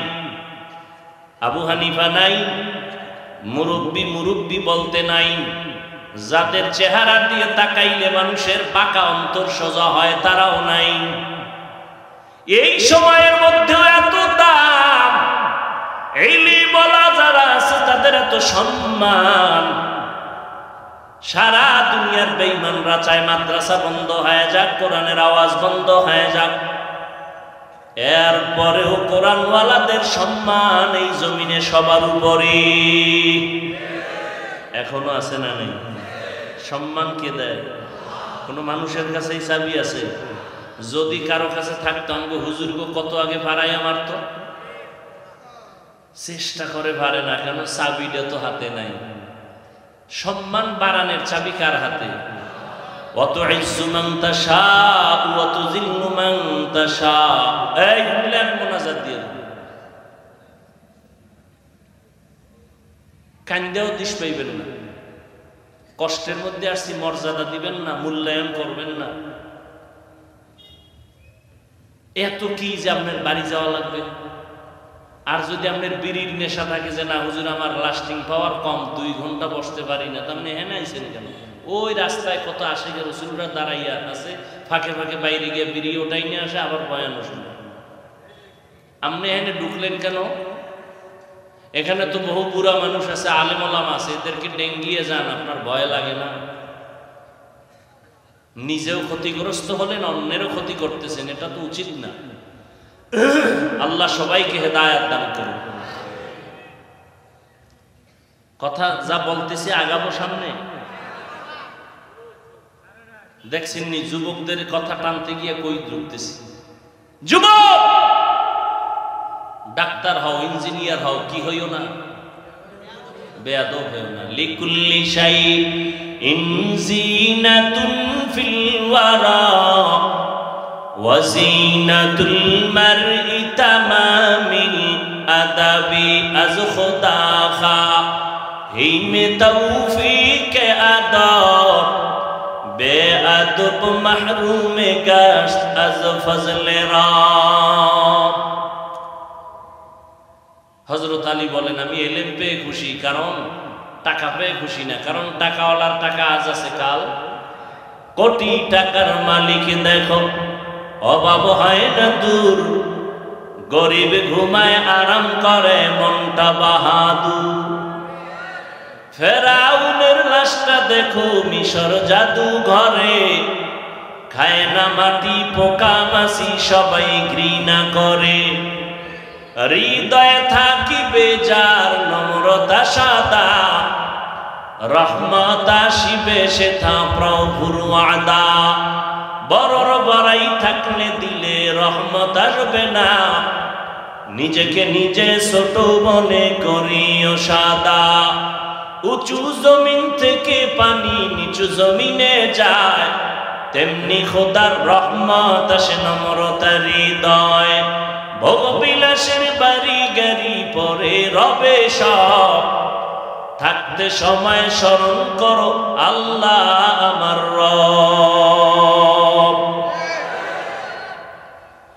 [SPEAKER 1] আবু হানিফা নাই, মুরব্বি বলতে নাই। যাদের চেহারা দিয়ে তাকাইলে মানুষের বাঁকা অন্তর সোজা হয়, তারাও নাই। এই সময়ের মধ্যে এত দাম, ইলম বলা যারা আছে তাদের এত সম্মান। সারা দুনিয়ার বেঈমানরা চায় মাদ্রাসা বন্ধ হয়ে যাক, কোরআনের আওয়াজ বন্ধ হয়ে যাক, এরপরেও কোরআনওয়ালাদের সম্মান এই জমিনে সবার উপরে এখনো আছে না নেই? সম্মান কে দেয়? কোন মানুষের কাছে চাবি আছে? যদি কারো কাছে থাকতো, আমাকে হুজুরকে কত আগে ভাড়াইয়া মারত। চেষ্টা করে ভারে না, কেন? চাবিটা তো হাতে নাই। সম্মান বাড়ানোর চাবি কার হাতে? অত ইজ্জু মান তাশা ওয়া তুযিল্লু মান তাশা। এই হুলাক মুনাজাত দিয়ে কান্দেও দিশ পাইবেন না, কষ্টের মধ্যে আসছি, মর্যাদা দিবেন না, মূল্যায়ন করবেন না। এত কি যে আপনার বাড়ি যাওয়া লাগবে? আর যদি আপনার বিড়ির নেশা থাকে যে না হুজুর আমার লাস্টিং পাওয়ার কম, 2 ঘন্টা বসতে পারি না, তার মানে হেনে আইছেন কেন? ওই রাস্তায় কত আশিক রাসূলরা দাঁড়াইয়া আছে, ফাঁকে ফাঁকে বাইরে গিয়ে বিড়ি ওটাই নিয়ে আসে, আবার বয়ানও শুনে। আপনি এখানে ঢুকলেন কেন? এখানে তো বহু বুড়া মানুষ আছে, আলেম ওলামা আছে, এদেরকে ডেঙ্গিয়ে যান, আপনার ভয় লাগে না? নিজেও ক্ষতিগ্রস্ত হলেন, অন্যেরও ক্ষতি করতেছেন, এটা তো উচিত না। আল্লাহ সবাইকে হেদায়েত দান করুন। কথা যা বলতেছি আগাবো সামনে। দেখছেন নি যুবকদের কথা টানতে গিয়ে কই ঢুকতেছি? যুবক, ডাক্তার হও, ইঞ্জিনিয়ার হও, কি হইও না, বেয়াদব হইও না। লিকুল্লি শাইইন জিনাতুন ফিল ওয়ারা ওয়া জিনাতুল মারই তামামিল আদাবি আজ খুদা খা হিমে তৌফিক আদব বেআদব মাহরুম গাশত আজ ফজলে রাব। হযরত আলী বলেন আমি এলেম পেয়ে খুশি, কারণ টাকা পেয়ে খুশি না। কারণ টাকাওয়ালার টাকা আজ আছে, কাল কোটি টাকার মালিক দেখো অভাব হয় না দূর, গরিব ঘুমায় আরাম করে মনটা বাহাদুর। ফেরাউনের লাশটা দেখো মিশর জাদু ঘরে, খায় না মাটি পোকা মাছি সবাই ঘৃণা করে। হৃদয়ে থাকিবে যার নম্রতা সাদা, রহমত আসিবে সেথা প্রভুর ওয়াদা। বড়র বড়াই থাকলে দিলে রহমত আসবে না। নিজেকে নিজে ছোট মনে করিও সাদা। উঁচু জমিন থেকে পানি নিচু জমিনে যায়, তেমনি খোদার রহমত আসে নম্রতার হৃদয়। ভোগবিলাসের বাড়ি গাড়ি পরে রবে সব, থাকতে সময় স্মরণ করো আল্লাহ আমার রব।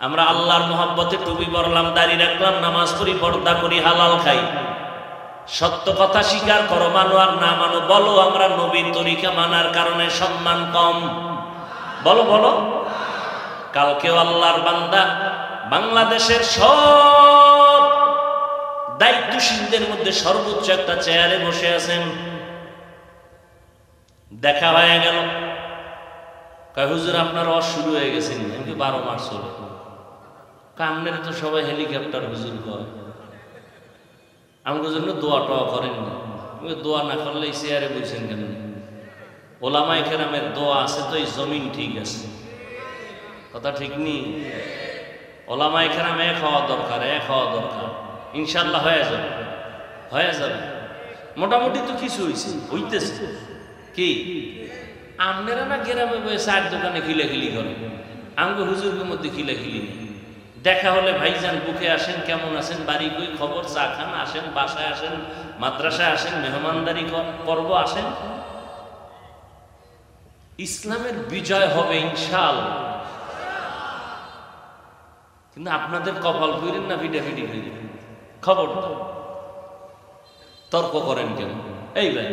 [SPEAKER 1] আমরা আল্লাহর মহব্বতে টুপি পরলাম, দাড়ি রাখলাম, নামাজ পড়ি, পর্দা করি, হালাল খাই। সত্য কথা স্বীকার করো, মানো আর না মানো। বলো আমরা নবীর তরিকা মানার কারণে সম্মান কম? বলো বলো। কালকেও আল্লাহর বান্দা বাংলাদেশের সব দায়িত্বশীলদের মধ্যে সর্বোচ্চ একটা চেয়ারে বসে আছেন। দেখা হয়ে গেল, কয় হুজুর আপনার অস শুরু হয়ে গেছেন। আমি 12 মাস হলো। কামনের তো সবাই হেলিকপ্টার হুজুর কয়, আমাকে জন্য দোয়া টোয়া করেননি। দোয়া না করলে এই চেয়ারে বলছেন কেন? ওলামায়ে কেরামের দোয়া আছে তো এই জমিন ঠিক আছে। কথা ঠিক নেই? ওলামায়ে কেরাম এক হওয়া দরকার, এক হওয়া দরকার। ইনশাল্লাহ হয়ে যাবে, হয়ে যাবে। মোটামুটি তো কিছু হয়েছে, হইতেছে। কি আপনারা না গ্রামে বসে চার দোকানে খিলাখিলি করে, আমাকে হুজুরের মধ্যে খিলাখিলি নেই। দেখা হলে ভাইজান বুকে আসেন, কেমন আছেন, বাড়ি কই, খবর, চা খান, আসেন, বাসায় আসেন, মাদ্রাসায় আসেন, মেহমানদারি পর্ব আসেন। ইসলামের বিজয় হবে ইনশাআল্লাহ। কিন্তু আপনাদের কপাল ফিরেন না ফিটাফিটি হয়ে খবর তর্ক করেন কেন? এই ভাই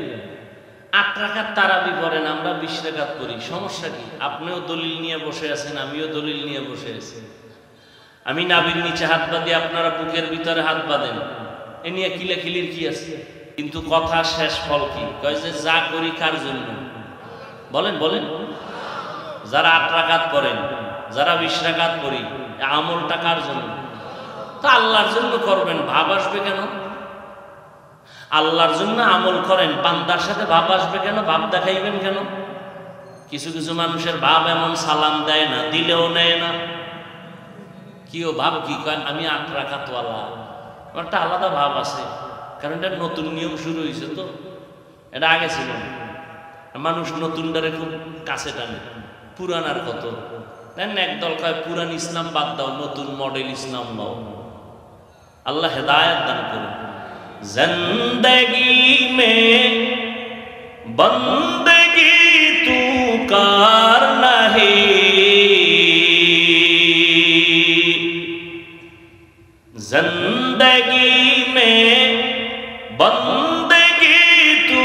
[SPEAKER 1] 8 রাকাত তারাবি পড়েন, আমরা 20 রাকাত পড়ি, সমস্যা কি? আপনিও দলিল নিয়ে বসে আছেন, আমিও দলিল নিয়ে বসে আছি। আমি নাভির নিচে হাত বাঁধি, আপনারা বুকের ভিতরে হাত বাঁধেন, এ নিয়ে কিলাকিলির কি আছে? কিন্তু কথা শেষ ফল কি? কয় যে যা করি কার জন্য? বলেন বলেন। যারা 8 রাকাত পড়েন, যারা 20 রাকাত পড়ি, আমলটা কার জন্য? তা আল্লাহর জন্য করবেন, ভাব আসবে কেন? আল্লাহর জন্য আমল করেন, বান্দার সাথে ভাব আসবে কেন? ভাব দেখাইবেন কেন? কিছু কিছু মানুষের ভাব এমন, সালাম দেয় না, দিলেও নেয় না। কিও ভাব কি? কয় আমি 8 রাকাতওয়ালা। একটা আলাদা ভাব আছে, কারণ এটা নতুন নিয়ম শুরু হয়েছে তো, এটা আগে ছিল না। মানুষ নতুনটারে খুব কাছে টানে, পুরানার কত দেন। একদল কয় পুরান ইসলাম বাদ দাও, নতুন মডেল ইসলাম নাও। আল্লাহ হেদায়েত দান করুন। জিন্দেগি মে বন্দেগি তু কার নাহি, जिंदगी में बंदगी तू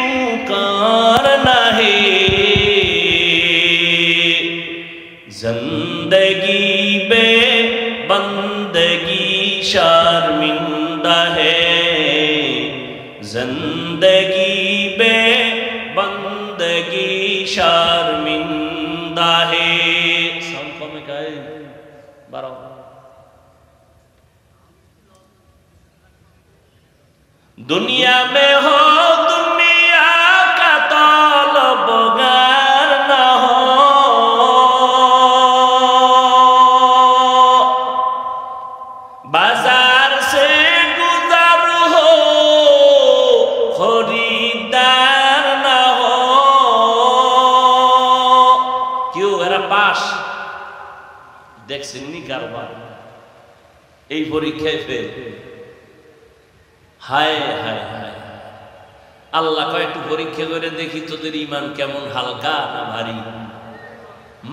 [SPEAKER 1] कार नहीं, जिंदगी में बंदगी शर्मिंदा है, जिंदगी में बंदगी शर्मिंदा है। संको में क्या है? 12 दुनिया में हो दुनिया का तलबगार न हो, बाजार से गुजर हो खरीदार न हो। क्यों एरा पास देखছেননি কারবার? এই পরীক্ষায় ফেল। হায় হায় হায়, আল্লাহ কয় একটু পরীক্ষা করে দেখি তোদের ইমান কেমন হালকা না ভারী।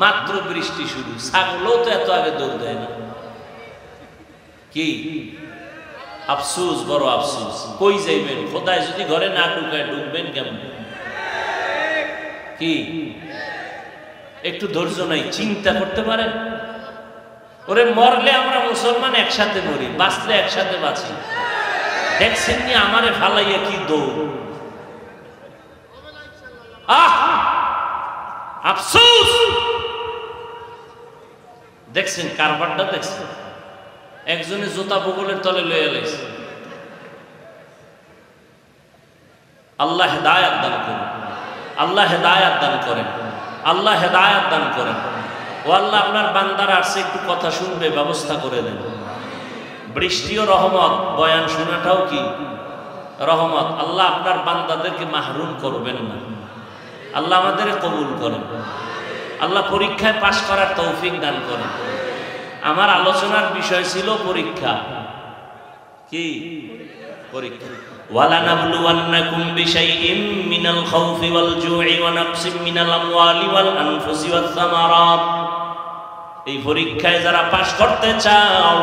[SPEAKER 1] মাত্র বৃষ্টি শুরু, ছাগলও তো এত আগে দৌড় দেয় না। কি আফসোস, বড় আফসোস। কই যাইবেন? খোদায় যদি ঘরে না ঢুকায় ঢুকবেন কেমন? কি একটু ধৈর্য নাই? চিন্তা করতে পারেন? ওরে মরলে আমরা মুসলমান একসাথে মরি, বাঁচলে একসাথে বাঁচি। দেখছেন নি আমারে ফালাইয়া কি দৌড়? আফসোস। দেখছেন কারবারটা? দেখছেন একজনে জুতা বগলের তলে লয়ে লাইছে। আল্লাহ হেদায়েত দান করেন, আল্লাহ হেদায়েত দান করেন, আল্লাহ হেদায়েত দান করেন। ও আল্লাহ, আপনার বান্দারা আসছে, একটু কথা শুনবে, ব্যবস্থা করে দেন। বৃষ্টিও রহমত, বয়ান শোনাটাও কি রহমত। আল্লাহ আপনার বান্দাদেরকে মাহরুম করবেন না। আল্লাহ আমাদের কবুল করেন। আল্লাহ পরীক্ষায় পাশ করার তৌফিক দান করেন। আমার আলোচনার বিষয় ছিল পরীক্ষা। কি পরীক্ষা? ওয়ালানাবলুওয়ান্নাকুম বিশাইইম মিনাল খাউফি ওয়াল জুই ওয়া নাকসিম মিনাল আমওয়ালি ওয়াল আনফুসি ওয়াস সামারাত। এই পরীক্ষায় যারা পাশ করতে চাও,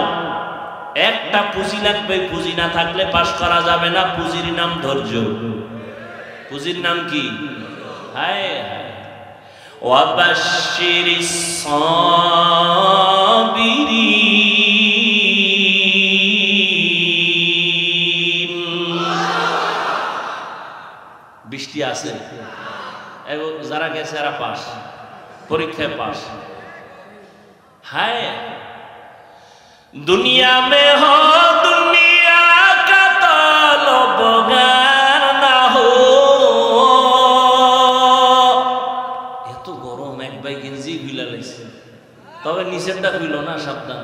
[SPEAKER 1] একটা পুঁজি লাগবে। পুঁজি না থাকলে পাশ করা যাবে না। পুঁজির নাম ধৈর্য। পুঁজির নাম কি? হায় হায়। ওয়াবাশশিরিস সাবিরিন। বৃষ্টি আছে, এবং যারা গেছে এরা পাস, পরীক্ষায় পাস। হায়, দুনিয়া মে হো দুনিয়া কা তলবগার না হো। এত গরম, এক ভাই গেঞ্জি খুলে লাইছে, তবে নিচেরটা খুইল না, সাবধান।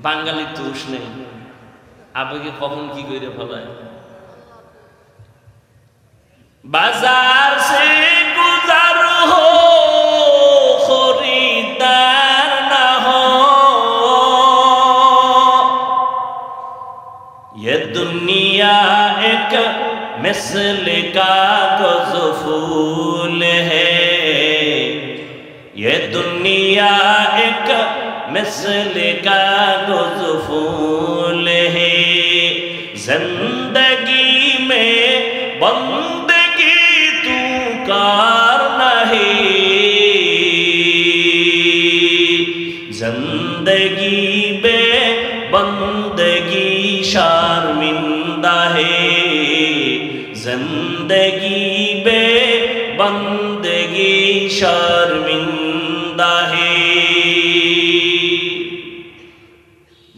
[SPEAKER 1] বাঙালির দোষ নেই, আবেগে কখন কি করে ফেলায়। বাজার সে গুজার হো খরিদার না হো। ये दुनिया एक मिसल कागज फूल है। ये दुनिया एक मिसल कागज फूल है। जिंदगी में बंदगी तू कार नहीं। जिंदगी बे बंदगी शर्मिंदा है। जिंदगी बे बंदगी शर्मिंदा है।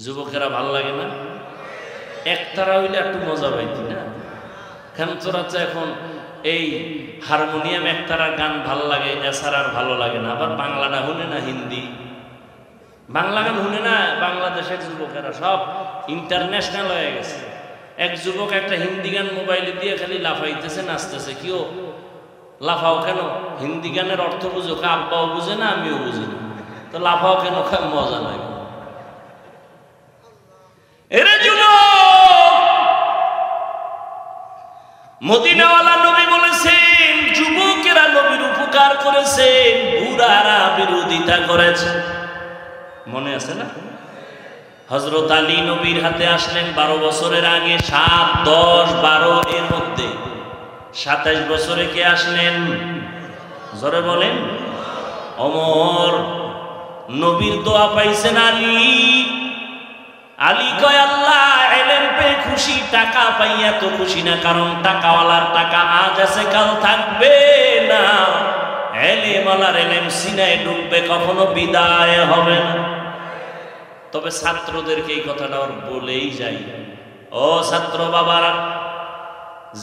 [SPEAKER 1] যুবকেরা ভাল লাগে না? একতারা হইলে একটু মজা পাইতি না? কেন তোরা তো এখন এই হারমোনিয়াম একতারার গান ভাল লাগে, এছাড়া আর ভালো লাগে না। আবার বাংলাটা শুনে না, হিন্দি বাংলা গান শুনে না। বাংলাদেশের যুবকেরা সব ইন্টারন্যাশনাল হয়ে গেছে। এক যুবক একটা হিন্দি গান মোবাইলে দিয়ে খালি লাফাইতেছে, নাচতেছে। কিও লাফাও কেন? হিন্দি গানের অর্থ বুঝো? আব্বাও বুঝে না, আমিও বুঝি না, তো লাফাও কেন? মজা লাগে। এরে যুবক, মদিনাওয়ালা নবী বলেছেন, যুবকেরা নবীর উপকার করেছেন, বুড়ারা বিরোধিতা করেছে। মনে আছে না? হযরত আলী নবীর হাতে আসলেন 12 বছরের আগে। 7, 10, 12 এর মধ্যে 27 বছরে কে আসলেন? জোরে বলেন। ওমর। নবীর দোয়া পাইছেন আলী। আলী কয়, আল্লাহ ইলম পেয়ে খুশি, টাকা পাইয়া তো খুশি না, কারণ টাকাওয়ালার টাকা আজ আছে কাল থাকবে না। ইলমওয়ালার ইলম সিনায় ঢুকবে, কখনো বিদায় হবে না। তবে ছাত্রদেরকে এই কথাটা বলেই যাই, ও ছাত্র বাবারা,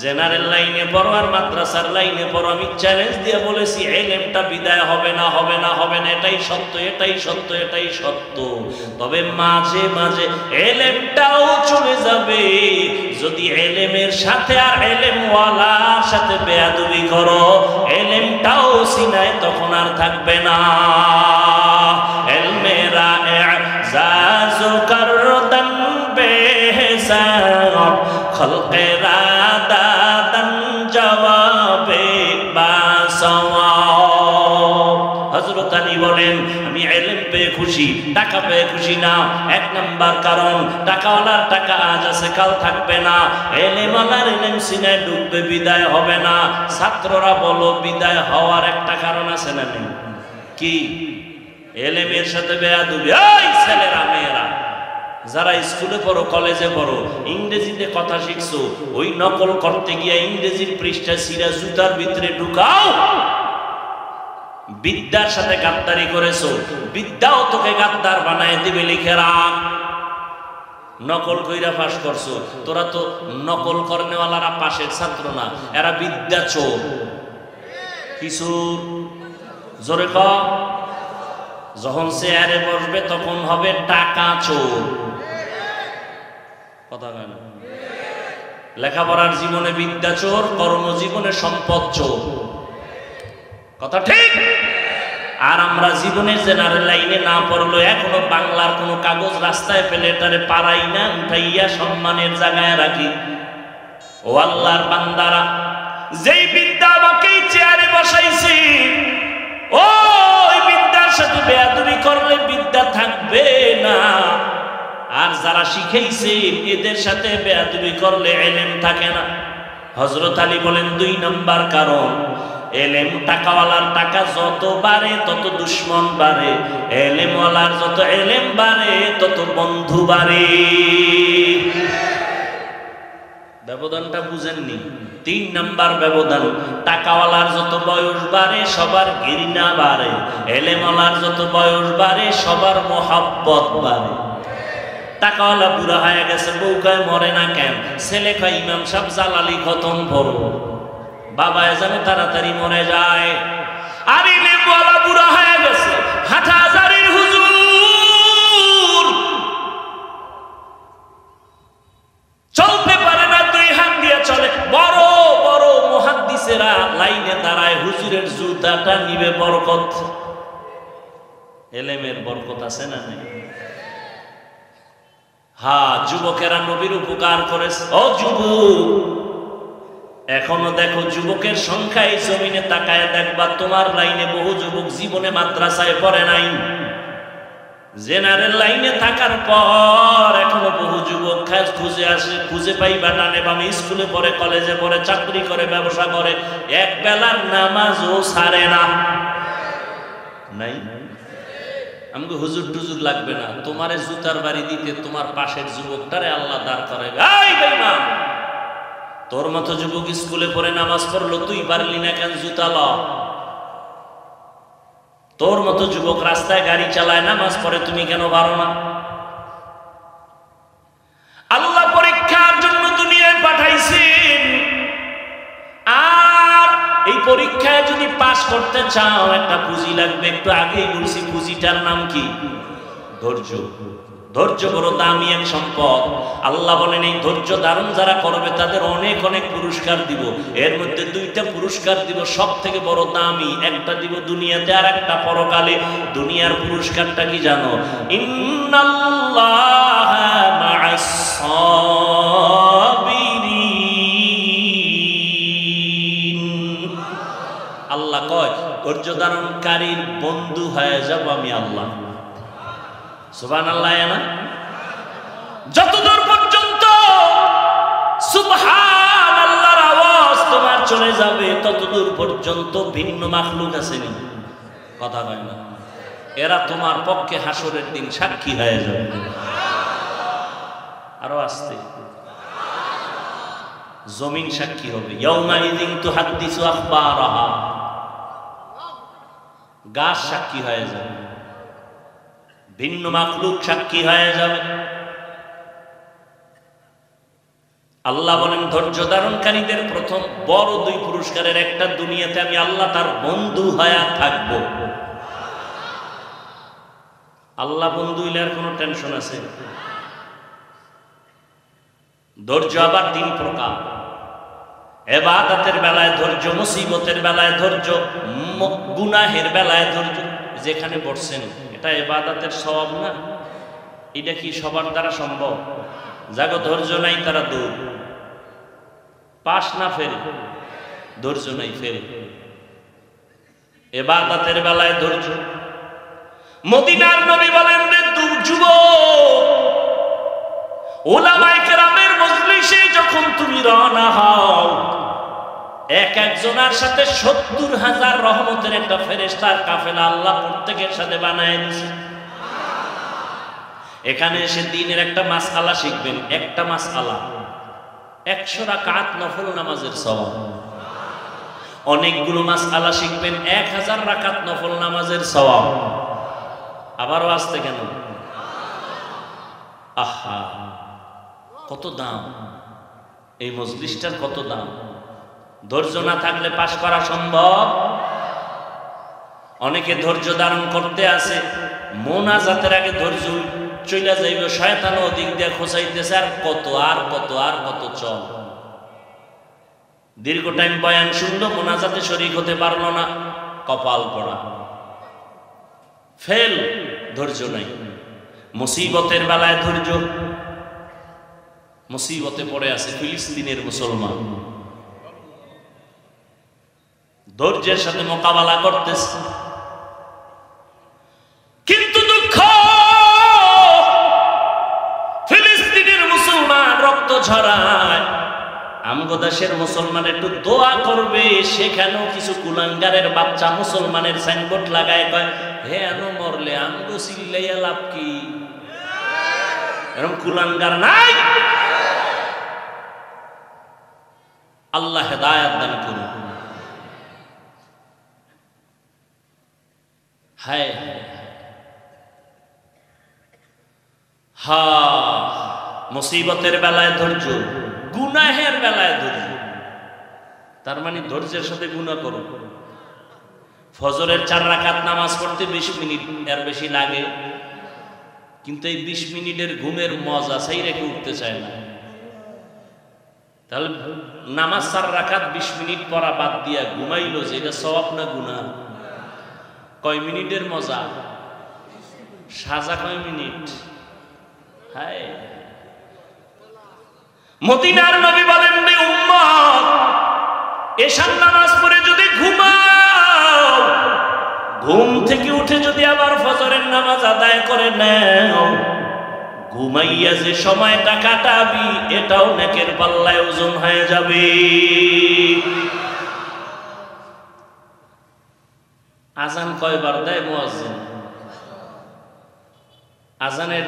[SPEAKER 1] জেনারেল লাইনে পড়ো আর মাদ্রাসার লাইনে পড়ো, আমি চ্যালেঞ্জ দিয়ে বলেছি, ইলমটা বিদায় হবে না, হবে না, হবে না। এটাই সত্য, এটাই সত্য, এটাই সত্য। তবে মাঝে মাঝে ইলমটাও চলে যাবে। যদি ইলমের সাথে আর ইলমওয়ালার সাথে বেয়াদবি করো, ইলমটাও সিনায় তখন আর থাকবে না। ইলমেরা ইজাজু করদান বেহিসাব, খলকেরা দাদান জবাবে বাসওয়াব। হযরত আলী বলেন, আমি ইলম পেয়ে খুশি, টাকা পেয়ে খুশি না। 1 নাম্বার কারণ, টাকাওয়ালার টাকা আজ আছে কাল থাকবে না। ইলমওয়ালার ইলম সিনায় ঢুকবে, বিদায় হবে না। ছাত্ররা বলো, বিদায় হওয়ার একটা কারণ আছে না নেই? কি? ইলমের সাথে বেয়াদবি। এই ছেলেরা, মেয়েরা যারা স্কুলে পড়ো, কলেজে পড়ো, ইংরেজিতে কথা শিখছো, ওই নকল করতে গিয়ে ইংরেজির পৃষ্ঠা ছিঁড়া জুতার ভিতরে ঢুকাও। বিদ্যার সাথে গাদ্দারি করেছো, বিদ্যাও তোকে গাদ্দার বানায় দিবে, লিখে রাখ। নকল কইরা পাস করছো, তোরা তো নকল করনেওয়ালারা পাশের ছাত্র না, এরা বিদ্যা চোর। কিছু জোরে কর। যখন চেয়ারে বসবে তখন হবে টাকা চোর। কথা বলেন। লেখাপড়ার জীবনে বিদ্যা চোর, কর্মজীবনে সম্পদ চোর। কথা ঠিক। আর আমরা জীবনে জেনারেল লাইনে না পড়লো, এখনো বাংলার কোনো কাগজ রাস্তায় ফেলে এটারে পারাই না, উঠাইয়া সম্মানের জায়গায় রাখি। ও আল্লাহর বান্দারা, যেই বিদ্যা আমাকে চেয়ারে বসাইছে, ওই বিদ্যার সাথে বেয়াদবি করলে বিদ্যা থাকবে না। আর যারা শিখাইছে এদের সাথে বেয়াদবি করলে এলেম থাকে না। হযরত আলী বলেন 2 নাম্বার কারণ, এলেম টাকাওয়ালার টাকা যত বাড়ে তত দুশ্মন বাড়ে, এলেমওয়ালার যত এলেম বাড়ে তত বন্ধু বাড়ে। ব্যবধানটা বুঝেননি? 3 নাম্বার ব্যবধান, টাকাওয়ালার যত বয়স বাড়ে সবার ঘৃণা বাড়ে, এলেমওয়ালার যত বয়স বাড়ে সবার মহাব্বত বাড়ে। টাকাওয়ালা বুড়া হয়ে গেছে, বউ কয় মরে না কেন, ছেলে কয় ইমাম সাহেব জালালি খতম করো, বাবা যেন তাড়াতাড়ি মরে যায়। আর ইলেমওয়ালা বুড়া হয়ে গেছে, হাটহাজারীর হুজুর, চলতে পারে না, 2 হাত দিয়ে চলে। বড় বড় মুহাদ্দিসেরা লাইনে দাঁড়ায়, হুজুরের জুতাটা নিবে বরকত। এলেমের বরকত আছে না নেই? হ্যাঁ, যুবকেরা নবীর উপকার করেছে। ও যুবক, এখনো দেখো যুবকের সংখ্যা, এই জমিনে তাকায় দেখবা তোমার লাইনে বহু যুবক জীবনে মাদ্রাসায় পড়ে নাই। জেনারেল লাইনে থাকার পর এখনো বহু যুবক খুঁজে আসে, খুঁজে পাইবা ডানে বামে, স্কুলে পড়ে, কলেজে পড়ে, চাকরি করে, ব্যবসা করে, এক বেলার নামাজও ছাড়ে না। নাই? আমাকে হুজুর টুজুর লাগবে না, তোমারে জুতার বাড়ি দিতে তোমার পাশের যুবকটারে আল্লাহ দাঁড় করে। এই বেঈমান, তোর মতো যুবক স্কুলে পড়ে নামাজ পড়লো, তুই পারলি না কেন জুতা ল? তোর মতো যুবক রাস্তায় গাড়ি চালায়, নামাজ পড়ে, তুমি কেন পারো না? আল্লাহ পরীক্ষার জন্য দুনিয়ায় পাঠাইছেন, আর এই পরীক্ষায় যদি পাস করতে চাও একটা পুঁজি লাগবে। একটু আগেই বলছি, পুঁজিটার নাম কি? ধৈর্য। ধৈর্য বড় দামি এক সম্পদ। আল্লাহ বলেন এই ধৈর্য ধারণ যারা করবে তাদের অনেক অনেক পুরস্কার দিব। এর মধ্যে 2টা পুরস্কার দিব, সব থেকে বড় দামি। একটা দিব দুনিয়াতে, আর একটা পরকালে। দুনিয়ার পুরস্কারটা কি জানো? ইন্নাল্লাহা মা'আস সাবিরিন। আল্লাহ কয় ধৈর্য ধারণকারীর বন্ধু হয়ে যাব আমি আল্লাহ। সুবহানাল্লাহ। না, যতদূর পর্যন্ত সুবহানাল্লাহর আওয়াজ তোমার চলে যাবে ততদূর পর্যন্ত ভিন্ন মাখলুক আসেনি। কথা হয় না? এরা তোমার পক্ষে হাসরের দিন সাক্ষী হয়ে যাবে। আরো আসতে, জমিন সাক্ষী হবে। ইয়াউমাইযিন তুহাদ্দিসু আখবারাহা, গাছ সাক্ষী হয়ে যাবে, ভিন্ন মাখলুক সাক্ষী হয়ে যাবে। আল্লাহ বলেন ধৈর্য ধারণকারীদের প্রথম বড় 2 পুরস্কারের একটা, দুনিয়াতে আমি আল্লাহ তার বন্ধু হয়ে থাকব। আল্লাহ বন্ধু হইলে আর কোনো টেনশন আছে? ধৈর্য আবার 3 প্রকার। ইবাদতের বেলায় ধৈর্য, মুসিবতের বেলায় ধৈর্য, গুনাহের বেলায় ধৈর্য। যেখানে পড়ছেন এটা ইবাদতের সওয়াব না? এটা কি সবার দ্বারা সম্ভব? যাগো ধৈর্য নাই তারা দূর, পাস না ফেল, ধৈর্য নাই ফেল। ইবাদতের বেলায় ধৈর্য। মদিনার নবী বলেন রে যুবক, উলামায়ে কেরামের মজলিসে যখন তুমি রওনা হও, একজনের সাথে 70,000 রহমতের একটা ফেরেশতার কাফেলা আল্লাহ প্রত্যেকের সাথে বানায় দিয়েছে। এখানে এসে দিনের একটা মাসআলা শিখবেন। একটা মাসআলা 100 রাকাত নফল নামাজের সওয়াব। অনেকগুলো মাসআলা শিখবেন, 1000 রাকাত নফল নামাজের সওয়াব। আবারও আসতে কেন? আহা, কত দাম এই মজলিসটার, কত দাম! ধৈর্য না থাকলে পাশ করা সম্ভব? অনেকে ধৈর্য ধারণ করতে আছে, মোনাজাতের আগে ধৈর্য চইলা যাইব, শয়তান ওদিক দিয়ে খোঁচাইতেছে আর কত আর কত আর কত চল। দীর্ঘ টাইম বয়ান শুনলো, মোনাজাতে শরীক হতে পারলো না, কপাল পড়া, ফেল, ধৈর্য নাই। মুসিবতের বেলায় ধৈর্য, মুসিবতে পড়ে আছে ফিলিস্তিনের মুসলমান, ধৈর্যের সাথে মোকাবেলা করতেছে, কিন্তু দুঃখ, ফিলিস্তিনের মুসলমান রক্ত ঝরায়, আমগো দেশের মুসলমান একটু দোয়া করবে, সেখানেও কিছু কুলাঙ্গারের বাচ্চা মুসলমানের সাইনবোর্ড লাগায় কয় হে আনো মরলে আমগো চিল্লাইয়া লাভ কি? এরকম কুলাঙ্গার নাই। আল্লাহ হেদায়েত দান করুন। হায় হা, মুসিবতের বেলায় ধৈর্য, গুনাহের বেলায় ধৈর্য। তার মানে ধৈর্যের সাথে গুনাহ করো। ফজরের 4 রাকাত নামাজ পড়তে 20 মিনিট এর বেশি লাগে, কিন্তু এই 20 মিনিটের ঘুমের মজা সেই রেখে উঠতে চায় না। তাহলে নামাজ 4 রাকাত 20 মিনিট পড়া বাদ দিয়া ঘুমাইলো, যে এটা সওয়াব না গুনাহ? কয় মিনিটের মজা, সাজা কয় মিনিট। হায়, মদিনার নবী বলেন রে উম্মত, এশার নামাজ পড়ে যদি ঘুমাও, ঘুম থেকে উঠে যদি আবার ফজরের নামাজ আদায় করে নাও, ঘুমাইয়া যে সময়টা কাটাবি এটাও নেকের পাল্লায় ওজন হয়ে যাবে। আজান কয়বার দেয় মুয়াজ্জিন? আজানের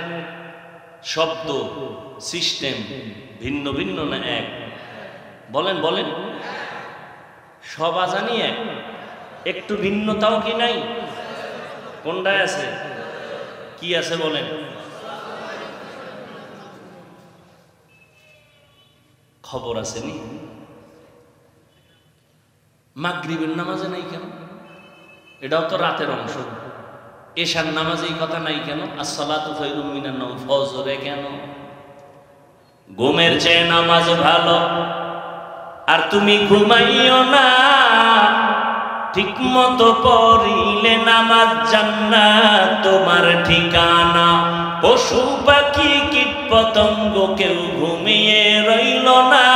[SPEAKER 1] শব্দ সিস্টেম ভিন্ন ভিন্ন না এক? বলেন বলেন, সব আজানই এক, একটু ভিন্নতাও কি নাই? কোনটায় আছে? কি আছে বলেন? খবর আছে নি? মাগরিবের নামাজে নাই কেন? এটাও তো রাতের অংশ। এশার নামাজে এই কথা নাই কেন? আসসালাতু খায়রুম মিনান নাওম, ফজরে কেন? ঘুমের চেয়ে নামাজ ভালো। আর তুমি ঘুমাইও না, ঠিক মতো পড়িলে নামাজ জান্নাত তোমার ঠিকানা। পশু পাখি কীট পতঙ্গ কেউ ঘুমিয়ে রইল না,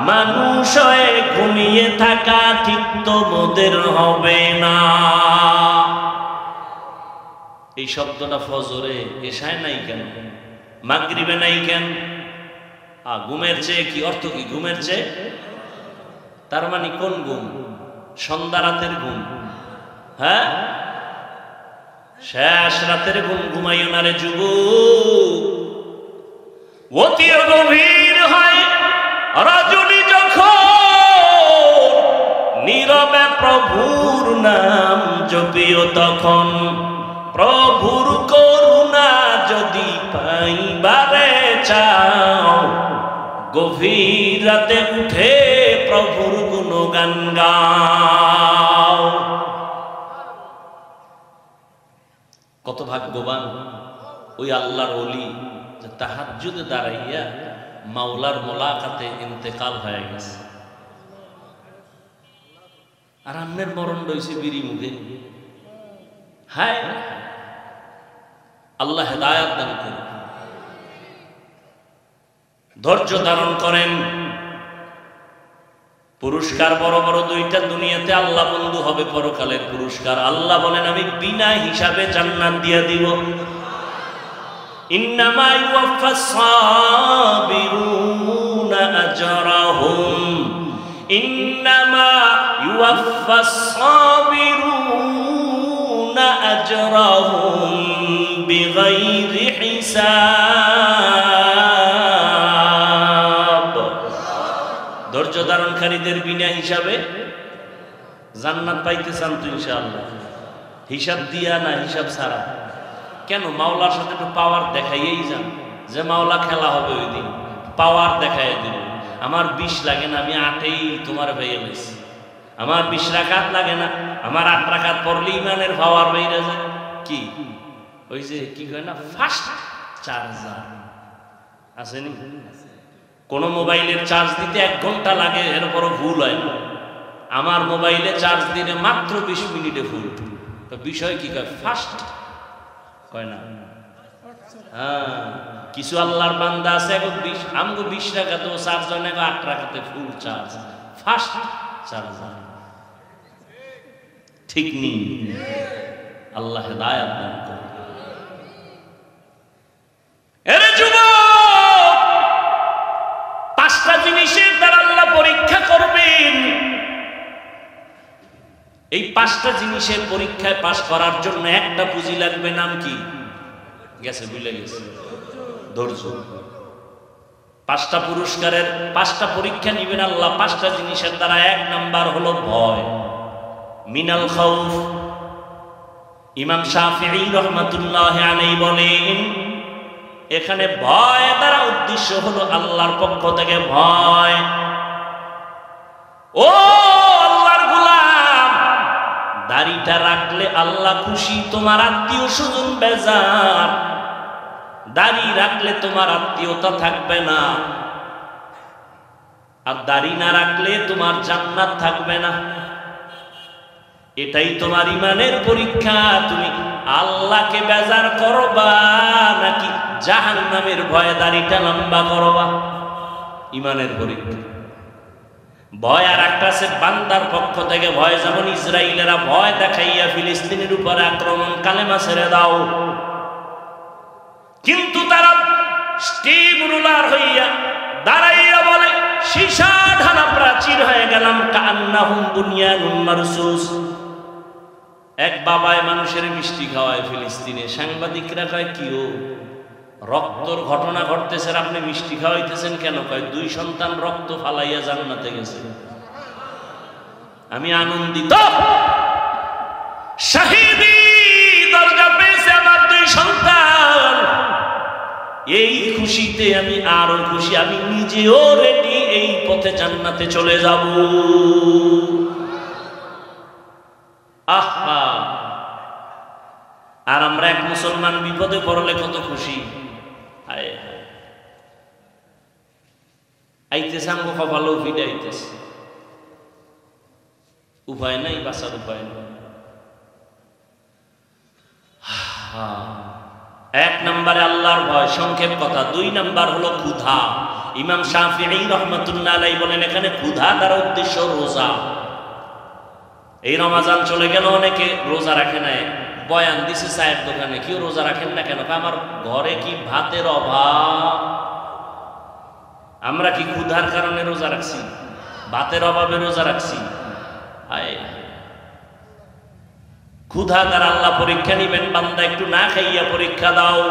[SPEAKER 1] মানুষ হয়ে ঘুমিয়ে থাকা ঠিক তোমাদের হবে না। এই শব্দটা ফজরে এশায় নাই কেন? মাগরিবে নাই কেন? ঘুমের চেয়ে কি অর্থ? কি ঘুমের চেয়ে? তার মানে কোন ঘুম? সন্ধ্যা রাতের ঘুম। হ্যাঁ, শেষ রাতের ঘুম ঘুমাইও না রে যুবক। অতি গভীর হয় রজনী যখন, নীরবে প্রভুর নাম জপিও তখন। প্রভুর করুণা যদি পাইবারে চাও, গভীর রাতে উঠে প্রভুর গুণগান গাও। কত ভাগ্যবান ওই আল্লাহর ওলি যে তাহাজ্জুদে দাঁড়াইয়া মাওলার মোলাকাতে ইন্তেকাল হয়ে গেছে। আর আম্মের মরণ রয়েছে বিড়ি মুখে। হায়, আল্লাহ হেদায়েত দান করুন। ধৈর্য ধারণ করেন। পুরস্কার বড় বড় দুইটা দুনিয়াতে আল্লাহ বন্ধু হবে, পরকালের পুরস্কার। আল্লাহ বলেন আমি বিনা হিসাবে জান্নাত দিয়ে দিব। ইন্নামা ইউওয়াফাস সাবিরুনা আজরাহুম, ইন্নামা ইউওয়াফাস সাবিরুনা আজরাহুম বিগাইরি হিসাব। ধৈর্য ধারণকারীদের বিনা হিসাবে জান্নাত পাইতে চান তো ইনশাআল্লাহ? হিসাব দিয়া না হিসাব ছাড়া? কেন? মাওলার সাথে একটু পাওয়ার দেখাইয়েই যান, যে মাওলা খেলা হবে ওই দিন, পাওয়ার দেখাইয়া দিব। আমার 20 লাগে না, আমি 8এই তোমার ভাইয়া লইছি। আমার 20 রাকাত লাগে না, আমার 8 রাকাত পড়লে ইমানের পাওয়ার বেড়ে যায়। কি ওই যে কি কয় না, ফাস্ট চার্জার আসেনি? কোন মোবাইলের চার্জ দিতে 1 ঘন্টা লাগে, এরপরও ভুল হয় না। আমার মোবাইলে চার্জ দিলে মাত্র 20 মিনিটে ফুল। তো বিষয় কি কয়, ফাস্ট কয় না? হ্যাঁ, কিছু আল্লাহর বান্দা আছে এখন 20 রাকাতে চার্জ হয় না, 8 রাকাতে ফুল চার্জ, ফাস্ট চার্জার। ঠিক নেই? আল্লাহ হেদায়েত দান করুন। এরে যুবক, 5টা জিনিসের দ্বারা আল্লাহ পরীক্ষা করবেন। এই 5টা জিনিসের পরীক্ষায় পাস করার জন্য একটা পুঁজি লাগবে, নাম কি? গেছে, ভুলে গেছে, ধৈর্য। 5টা পুরস্কারের 5টা পরীক্ষা নিবেন আল্লাহ 5টা জিনিসের দ্বারা। 1 নাম্বার হলো ভয়, মিনাল খাউফ। ইমাম শাফিঈ রাহমাতুল্লাহি আলাইহি বলেন, এখানে ভয় দ্বারা উদ্দেশ্য হলো আল্লাহর পক্ষ থেকে ভয়। ও আল্লাহর গোলাম, দাড়িটা রাখলে আল্লাহ খুশি, তোমার আত্মীয় স্বজন বেজার। দাড়ি রাখলে তোমার আত্মীয়তা থাকবে না, আর দাড়ি না রাখলে তোমার জান্নাত থাকবে না। এটাই তোমার ইমানের পরীক্ষা। তুমি আল্লাহকে বেজার করবা নাকি জাহান্নামের ভয়ে দাড়িটা লম্বা করবা? ইমানের পরীক্ষা। ভয় আর একটা আছে বান্দার পক্ষ থেকে ভয়। যেমন ইসরাইলেরা ভয় দেখাইয়া ফিলিস্তিনের উপরে আক্রমণ, কালেমা ছেড়ে দাও, কিন্তু তারা স্টিম রুলার হইয়া দাঁড়াইয়া বলে, সীসা ঢালা প্রাচীর হয়ে গেলাম, কান্নাহুম বুনিয়ানুম মারসুস। এক বাবায় মানুষের মিষ্টি খাওয়ায় ফিলিস্তিনে, সাংবাদিকরা কয়, কি ও রক্তর ঘটনা ঘটতেছে, আপনি মিষ্টি খাওয়াইতেছেন কেন? কয়, 2 সন্তান রক্ত ফালাইয়া জান্নাতে গেছে। আমি আনন্দিত, শাহিদি দরজা পেয়েছে আমার 2 সন্তান। এই খুশিতে আমি আরো খুশি, আমি নিজেও রেডি, এই পথে জান্নাতে চলে যাব। আহা, আর আমরা এক মুসলমান বিপদে পড়লে কত খুশি। আইতেছে আমগো কপালেও ফিরে আইতেছে, উপায় নাই, বাঁচার উপায় নাই। 1 নম্বরে আল্লাহর ভয়, সংক্ষেপ কথা। 2 নাম্বার হলো ক্ষুধা। ইমাম শাফিঈ রাহমাতুল্লাহ আলাইহি বলেন, এখানে ক্ষুধা দ্বারা উদ্দেশ্য রোজা। এই রমাজান চলে গেল, অনেকে রোজা রাখে নাই। বয়ান দিছে চায়ের দোকানে, কেউ রোজা রাখেন না কেন? আমার ঘরে কি ভাতের অভাব? আমরা কি ক্ষুধার কারণে রোজা রাখছি? ভাতের অভাবে রোজা রাখছি? ক্ষুধা দ্বারা আল্লাহ পরীক্ষা নিবেন। বান্দা একটু না খাইয়া পরীক্ষা দাও।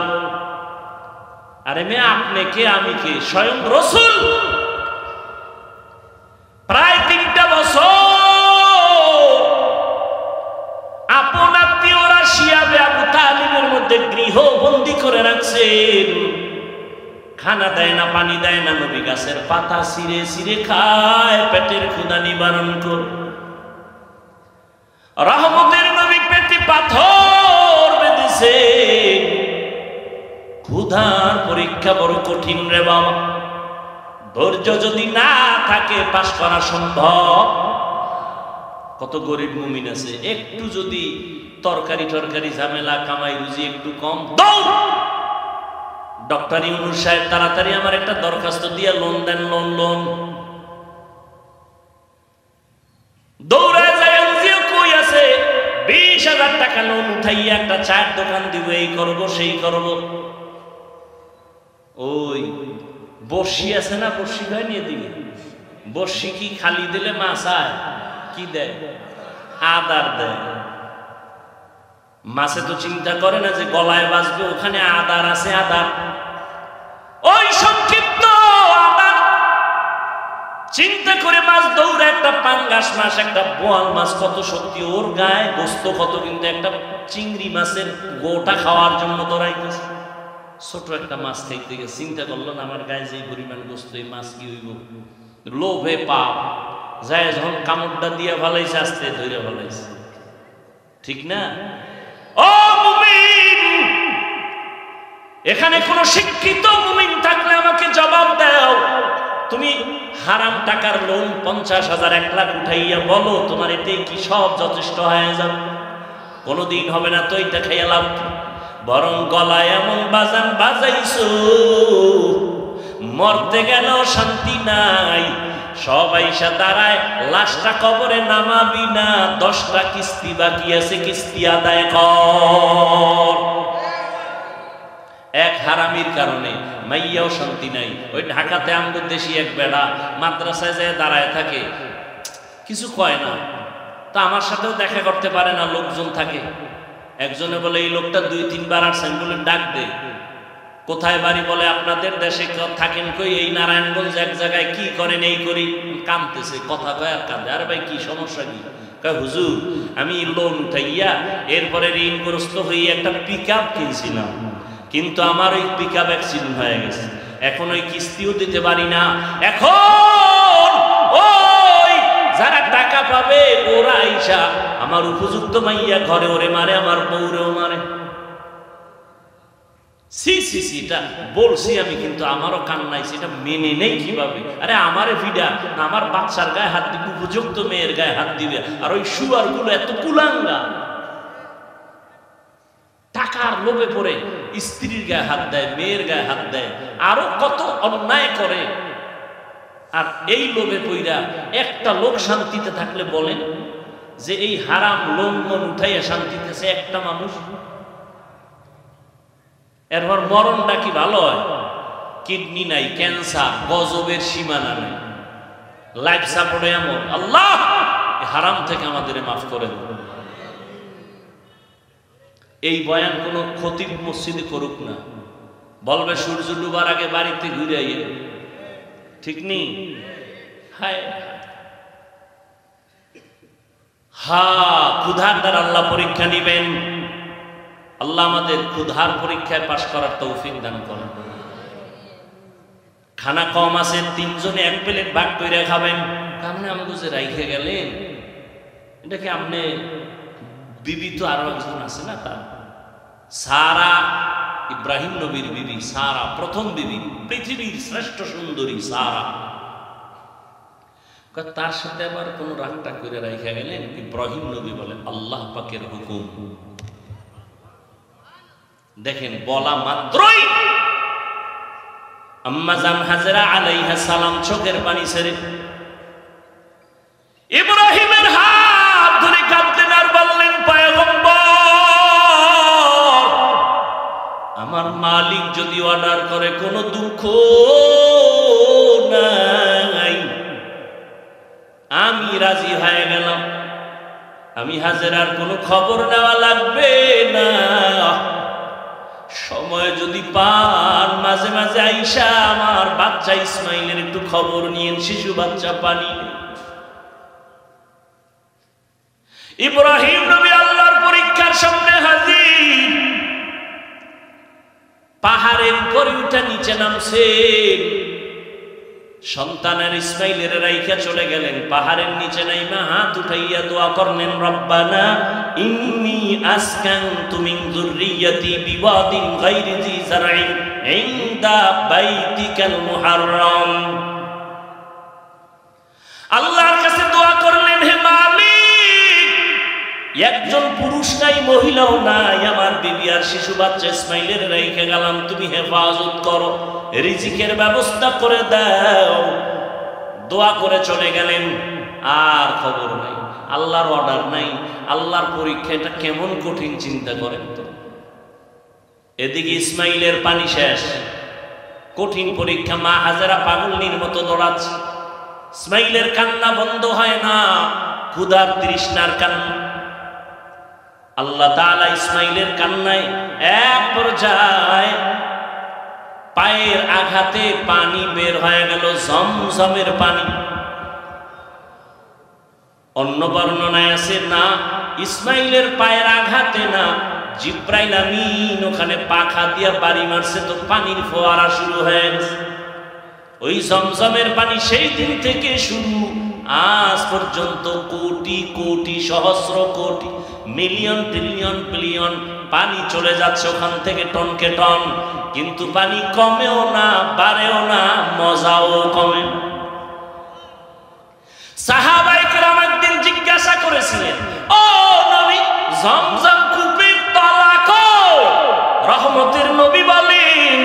[SPEAKER 1] আরে মেয়ে, আপনি কে, আমি কে? স্বয়ং রাসূল প্রায় 3টা বছর আপন আত্মীয়রা শিয়াবে আবু তালিবের মধ্যে গৃহবন্দী করে রাখছেন। খানা দেয় না, পানি দেয় না, নবী গাছের পাতা ছিঁড়ে ছিঁড়ে খায় পেটের ক্ষুধা নিবারণ করে। রহমতের নবী পেটে পাথর বেঁধেছে। ক্ষুধার পরীক্ষা বড় কঠিন রে বাবা। ধৈর্য যদি না থাকে পাস করা সম্ভব। কত গরিব মুমিন আছে, একটু যদি তরকারি ঝামেলা, কামাই রুজি একটু কম, দৌড় ডক্টর ইউনূস সাহেব তাড়াতাড়ি আমার একটা দরখাস্ত দিয়ে লোন দেন, লোন। দৌড়ায় যায়, এনজিও কই আছে, 20,000 টাকা লোন উঠাইয়া একটা চায়ের দোকান দিব, এই করব সেই করব। ওই বর্ষি আছে না, বর্ষি ভাই নিয়ে দিবি। বর্ষি কি খালি দিলে মাছ আয়? কি দেয়? আদার দেয়। মাছে তো চিন্তা করে না যে গলায় বাজবে, ওখানে আদার আছে, আদার। ওই সংক্ষিপ্ত আদার চিন্তা করে মাছ দৌড়ে, একটা পাঙ্গাস মাছ, একটা বোয়াল মাছ, কত শক্তি ওর গায়ে, গোস্ত কত, কিন্তু একটা চিংড়ি মাছের গোটা খাওয়ার জন্য দৌড়াইতেছে। ছোট একটা মাছ খাইতে গেছে, চিন্তা করলো না আমার গায়ে যে পরিমাণ গোস্ত, এই মাছ কি হইব? লোভে পাপ যায়, যখন কামড়টা দিয়ে ফেলাইছে, আস্তে ধরে ফেলাইছে। ঠিক না? ও মুমিন, এখানে কোন শিক্ষিত মুমিন থাকলে আমাকে জবাব দাও। তুমি হারাম টাকার লোন 50,000 1 লাখ উঠাইয়া বলো তোমার এতে কি সব যথেষ্ট হয়ে যাবে? কোনদিন হবে না। তো এটা খাইয়া লাভ, বরং গলায় এমন বাজান বাজাইছো মরতে গেল শান্তি নাই। সবাই সা দাঁড়ায়, লাশটা কবরে নামাবি না, 10টা কিস্তি বাকি আছে, কিস্তি আদায় কর। এক হারামির কারণে মাইয়াও শান্তি নাই। ওই ঢাকাতে আমগো দেশি এক বেড়া মাদ্রাসায় যায় দাঁড়ায় থাকে, কিছু কয় না। তা আমার সাথেও দেখা করতে পারে না, লোকজন থাকে। একজনে বলে এই লোকটা 2-3 বার আসছেন, বলে ডাক দে। কোথায় বাড়ি? বলে আপনাদের দেশে থাকেন কই? এই নারায়ণগঞ্জ এক জায়গায়। কি করেন? এই করি। কাঁদতেছে, কথা কয় আর কাঁদে। আরে ভাই কি সমস্যা কি? কয় হুজুর আমি লোন উঠাইয়া এরপরে ঋণগ্রস্ত হয়ে একটা পিকআপ কিনছিলাম, কিন্তু আমার ওই পিকআপ অ্যাক্সিডেন্ট হয়ে গেছে, এখন ওই কিস্তিও দিতে পারি না। এখন ওই যারা টাকা পাবে ওরা আইসা আমার উপযুক্ত মাইয়া ঘরে ওরে মারে, আমার বউরেও মারে। সি সি সি, এটা বলছি আমি, কিন্তু আমারও কান্নাই, সেটা মেনে নেই কিভাবে? আরে আমারে ভিডা আমার বাচ্চার গায়ে হাত দিবে, উপযুক্ত মেয়ের গায়ে হাত দিবে, আর ওই শুয়ার গুলো এত কুলাঙ্গা টাকার লোভে পড়ে স্ত্রীর গায়ে হাত দেয়, মেয়ের গায়ে হাত দেয়, আরো কত অন্যায় করে। আর এই লোভে পইরা একটা লোক শান্তিতে থাকলে বলেন যে এই হারাম লোন উঠাইয়া শান্তিতেছে একটা মানুষ? এরপর মরণটা কি ভালো হয়? কিডনি নাই, ক্যান্সার, গজবের সীমানা নাই, লাইফ সাপোর্টে এমন। আল্লাহ হারাম থেকে আমাদের মাফ করে দেন। এই বয়ান কোন খতিব মসজিদে করুক না, বলবে সূর্য ডুবার আগে বাড়িতে ঘুরে আইয়ে, ঠিক নেই? হায় হা, ক্ষুধার দ্বারা আল্লাহ পরীক্ষা নিবেন। আল্লাহ আমাদের ক্ষুধার পরীক্ষায় পাশ করার তৌফিক দান করেন। খানা কম আছে, 3 জনে 1 প্লেট ভাগ করে খাবেন, আপনি আমাকে যে রাইখে গেলেন, এটা কি আপনি বিবি? তো আরো একজন আছে না, তার সারা, ইব্রাহিম নবীর বিবি সারা, প্রথম বিবি, পৃথিবীর শ্রেষ্ঠ সুন্দরী সারা, তার সাথে আবার কোন রাগটা করে রাইখা গেলেন? ইব্রাহিম নবী বলেন আল্লাহ পাকের হুকুম। দেখেন বলা মাত্রই আম্মা জান হাজেরা আলাইহা সালাম চোখের পানি ছেড়ে ইব্রাহিমের হাত ধরে কাঁদলেন আর বললেন, পয়গম্বর, আমার মালিক যদি অর্ডার করে কোনো দুঃখ নাই, আমি রাজি হয়ে গেলাম, আমি হাজেরার কোনো খবর নেওয়া লাগবে না। সময় যদি পান মাঝে মাঝে আইসা আমার বাচ্চা ইসমাইলের একটু খবর নিয়েন, শিশু বাচ্চা পানি। ইব্রাহিম নবী আল্লাহর পরীক্ষার সামনে হাজির। পাহাড়ের উপরে উঠে নিচে নামছে, সন্তানের ইসমাইলের রাইখা চলে গেলেন। পাহাড়ের নিচে নাইমা হাত উঠাইয়া দোয়া করলেন, রব্বানা ইন্নী আসকানতু মিন যুররিয়্যাতি বিওয়াদিন গায়রি যি যারইন ইনদা বাইতিকাল মুহাররম। আল্লাহর কাছে দোয়া করলেন, হে মালিক, একজন পুরুষ নাই, মহিলাও নাই, আমার বিবি আর শিশু বাচ্চা ইসমাইলের রাইখা গেলাম, তুমি হেফাজত করো, রিজিকের ব্যবস্থা করে দাও। দোয়া করে চলে গেলেন, আর খবর নাই, আল্লাহর অর্ডার নাই, আল্লাহর পরীক্ষা। এটা কেমন কঠিন চিন্তা করেন তো। এদিকে ইসমাইলের পানি শেষ, কঠিন পরীক্ষা। মা হাজেরা পাগলনির মতো দৌড়াচ্ছে, ইসমাইলের কান্না বন্ধ হয় না, ক্ষুধার তৃষ্ণার কান্না। আল্লাহ তাআলা ইসমাইলের কান্নায় এক পর্যায়ে পায়ের আঘাতে পানি বের হয়ে গেল, জমজমের পানি। অন্য বর্ণনায় আছে না, ইসমাইলের পায়ের আঘাতে না, জিব্রাইল আমিন ওখানে পাখা দিয়া বাড়ি মারছে, তো পানির ফোয়ারা শুরু হয়ে গেছে। ওই জমজমের পানি সেই দিন থেকে শুরু, আজ পর্যন্ত কোটি কোটি সহস্র কোটি মিলিয়ন ট্রিলিয়ন বিলিয়ন পানি চলে যাচ্ছে ওখান থেকে টনকে টন, কিন্তু পানি কমেও না বাড়েও না, মজাও কমে। সাহাবায়ে কেরাম একদিন জিজ্ঞাসা করেছিলেন, ও নবী, জমজম কূপের তলা কই? রহমতের নবী বলেন,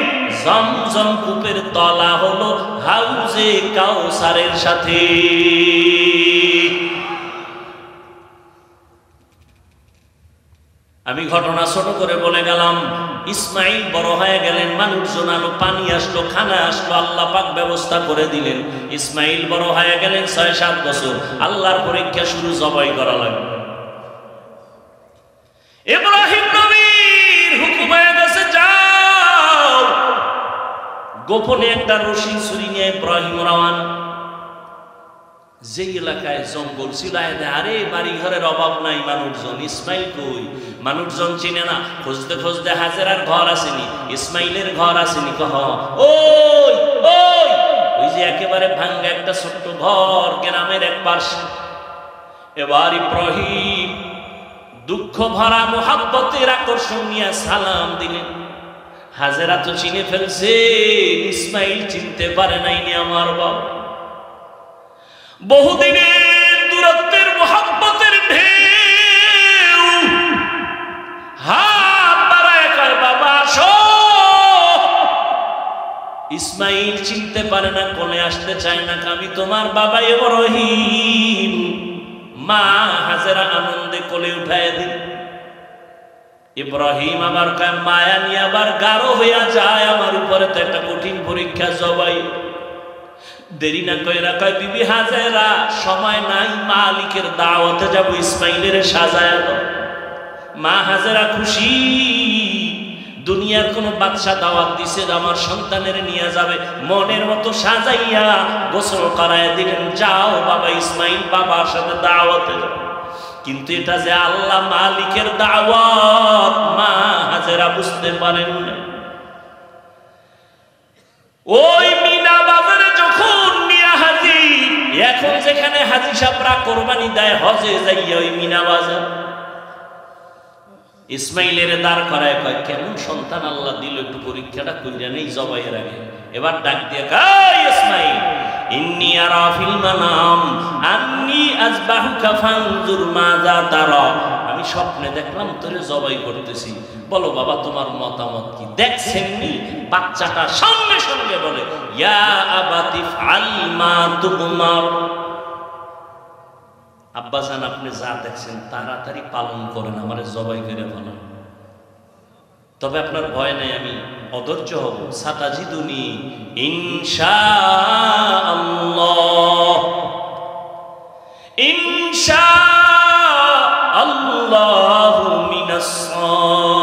[SPEAKER 1] জমজম কূপের তলা হলো হাউজে কাউসারের সাথে। আমি ঘটনা ছোট করে বলে গেলাম। ইসমাইল বড় হয়ে গেলেন, মানুষজন আলো পানি আসলো, খানা আসলো, আল্লাহ পাক ব্যবস্থা করে দিলেন। ইসমাইল বড় হয়ে গেলেন ৬-৭ বছর, আল্লাহর পরীক্ষা শুরু, জবাই করা লাগবে। ইব্রাহিম নবীর হুকুম হয়ে গেছে, যাও। গোপনে একটা রশি ছুরি নিয়ে ইব্রাহিম রওয়ানা। যে এলাকায় জঙ্গল ছিল, আরে বাড়ি ঘরের অভাব নাই, মানুষজন, ইসমাইল কই? মানুষজন চিনে না। খুঁজতে খুঁজতে হাজেরার ঘর আসেনি, ইসমাইলের ঘর আসেনি। কহ ওই ওই ওই যে একেবারে ভাঙ্গা একটা ছোট্ট ঘর গ্রামের এক পাশে। এবার ইব্রাহিম দুঃখ ভরা মোহাব্বতের আকর্ষণ নিয়ে সালাম দিলেন। হাজেরা তো চিনে ফেলছে, ইসমাইল চিনতে পারে নাইনি আমার বাবা। বহুদিনের দূরত্বের মোহাব্বতের ঢেউ হাত বাড়ায় কয়, বাবা আসো। ইসমাইল চিনতে পারে না, কোলে আসতে চায় না, আমি তোমার বাবা ইব্রাহিম। মা হাজেরা আনন্দে কোলে উঠায় দিল। ইব্রাহিম আবার কয়, মায়া নিয়ে আবার গাঢ় হইয়া যায় আমার উপরে, তো একটা কঠিন পরীক্ষা, জবাই। দেরি না কইরা কয়, বিবি হাজেরা, সময় নাই, মালিকের দাওয়াতে যাব, ইসমাইলের সাজায়া দাও। মা হাজেরা খুশি, দুনিয়ার কোন বাদশা দাওয়াত দিছে আমার সন্তানের নিয়ে যাবে, মনের মতো সাজাইয়া গোসল করায় দিলেন। যাও বাবা ইসমাইল, বাবার সাথে দাওয়াতে যাও। কিন্তু এটা যে আল্লাহ মালিকের দাওয়াত, মা হাজেরা বুঝতে পারেন না। ওই মিনা বাজারে যখন নিয়া হাজির, এখন যেখানে হাজি সাহেবরা কোরবানি দেয় হজে যাইয়া, ওই মিনা বাজার ইসমাইলের দাঁড় করায় কয়, কেমন সন্তান আল্লাহ দিল, একটু পরীক্ষাটা কইরা নেই জবাইয়ের আগে। এবার ডাক দিয়ে কয়, ইসমাইল, ইন্নী আরা ফিল মানাম আন্নী আযবাহুকা ফানজুর মাযা তারা। আমি স্বপ্নে দেখলাম তোরে জবাই করতেছি, বলো বাবা তোমার মতামত কি? দেখছেননি? বাচ্চাটা সঙ্গে সঙ্গে বলে, ইয়া আবাতি ফাল মা তুমার। আব্বাজান, আপনি যা দেখছেন তাড়াতাড়ি পালন করেন, আমারে জবাই করে ফেলেন। তবে আপনার ভয় নাই, আমি অধৈর্য হব। সাতাজিদুনি ইনশাআল্লাহ, ইনশাআল্লাহু মিনাস সাবিরিন।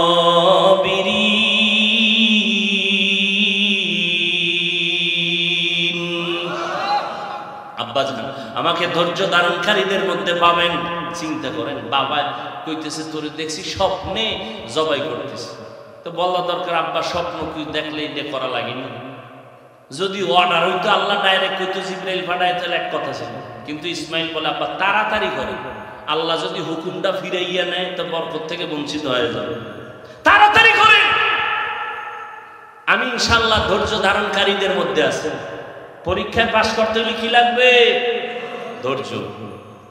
[SPEAKER 1] আব্বাজান, আমাকে ধৈর্য ধারণকারীদের মধ্যে পাবেন। চিন্তা করেন, বাবা কইতেছে তোরে দেখছি স্বপ্নে জবাই করতেছে, তো বলা দরকার আব্বা স্বপ্ন কি দেখলে এটা করা লাগেনি। যদি অর্ডার হইতো আল্লাহ ডাইরেক্ট কইতো জিবরাইল পাঠায়, তাহলে এক কথা ছিল। কিন্তু ইসমাইল বলে, আব্বা তাড়াতাড়ি করে, আল্লাহ যদি হুকুমটা ফিরাইয়া নেয় তো বরকত থেকে বঞ্চিত হয়ে যাবে, তাড়াতাড়ি করে। আমি ইনশাআল্লাহ ধৈর্য ধারণকারীদের মধ্যে আছি। পরীক্ষায় পাশ করতে হলে কি লাগবে? ধৈর্য।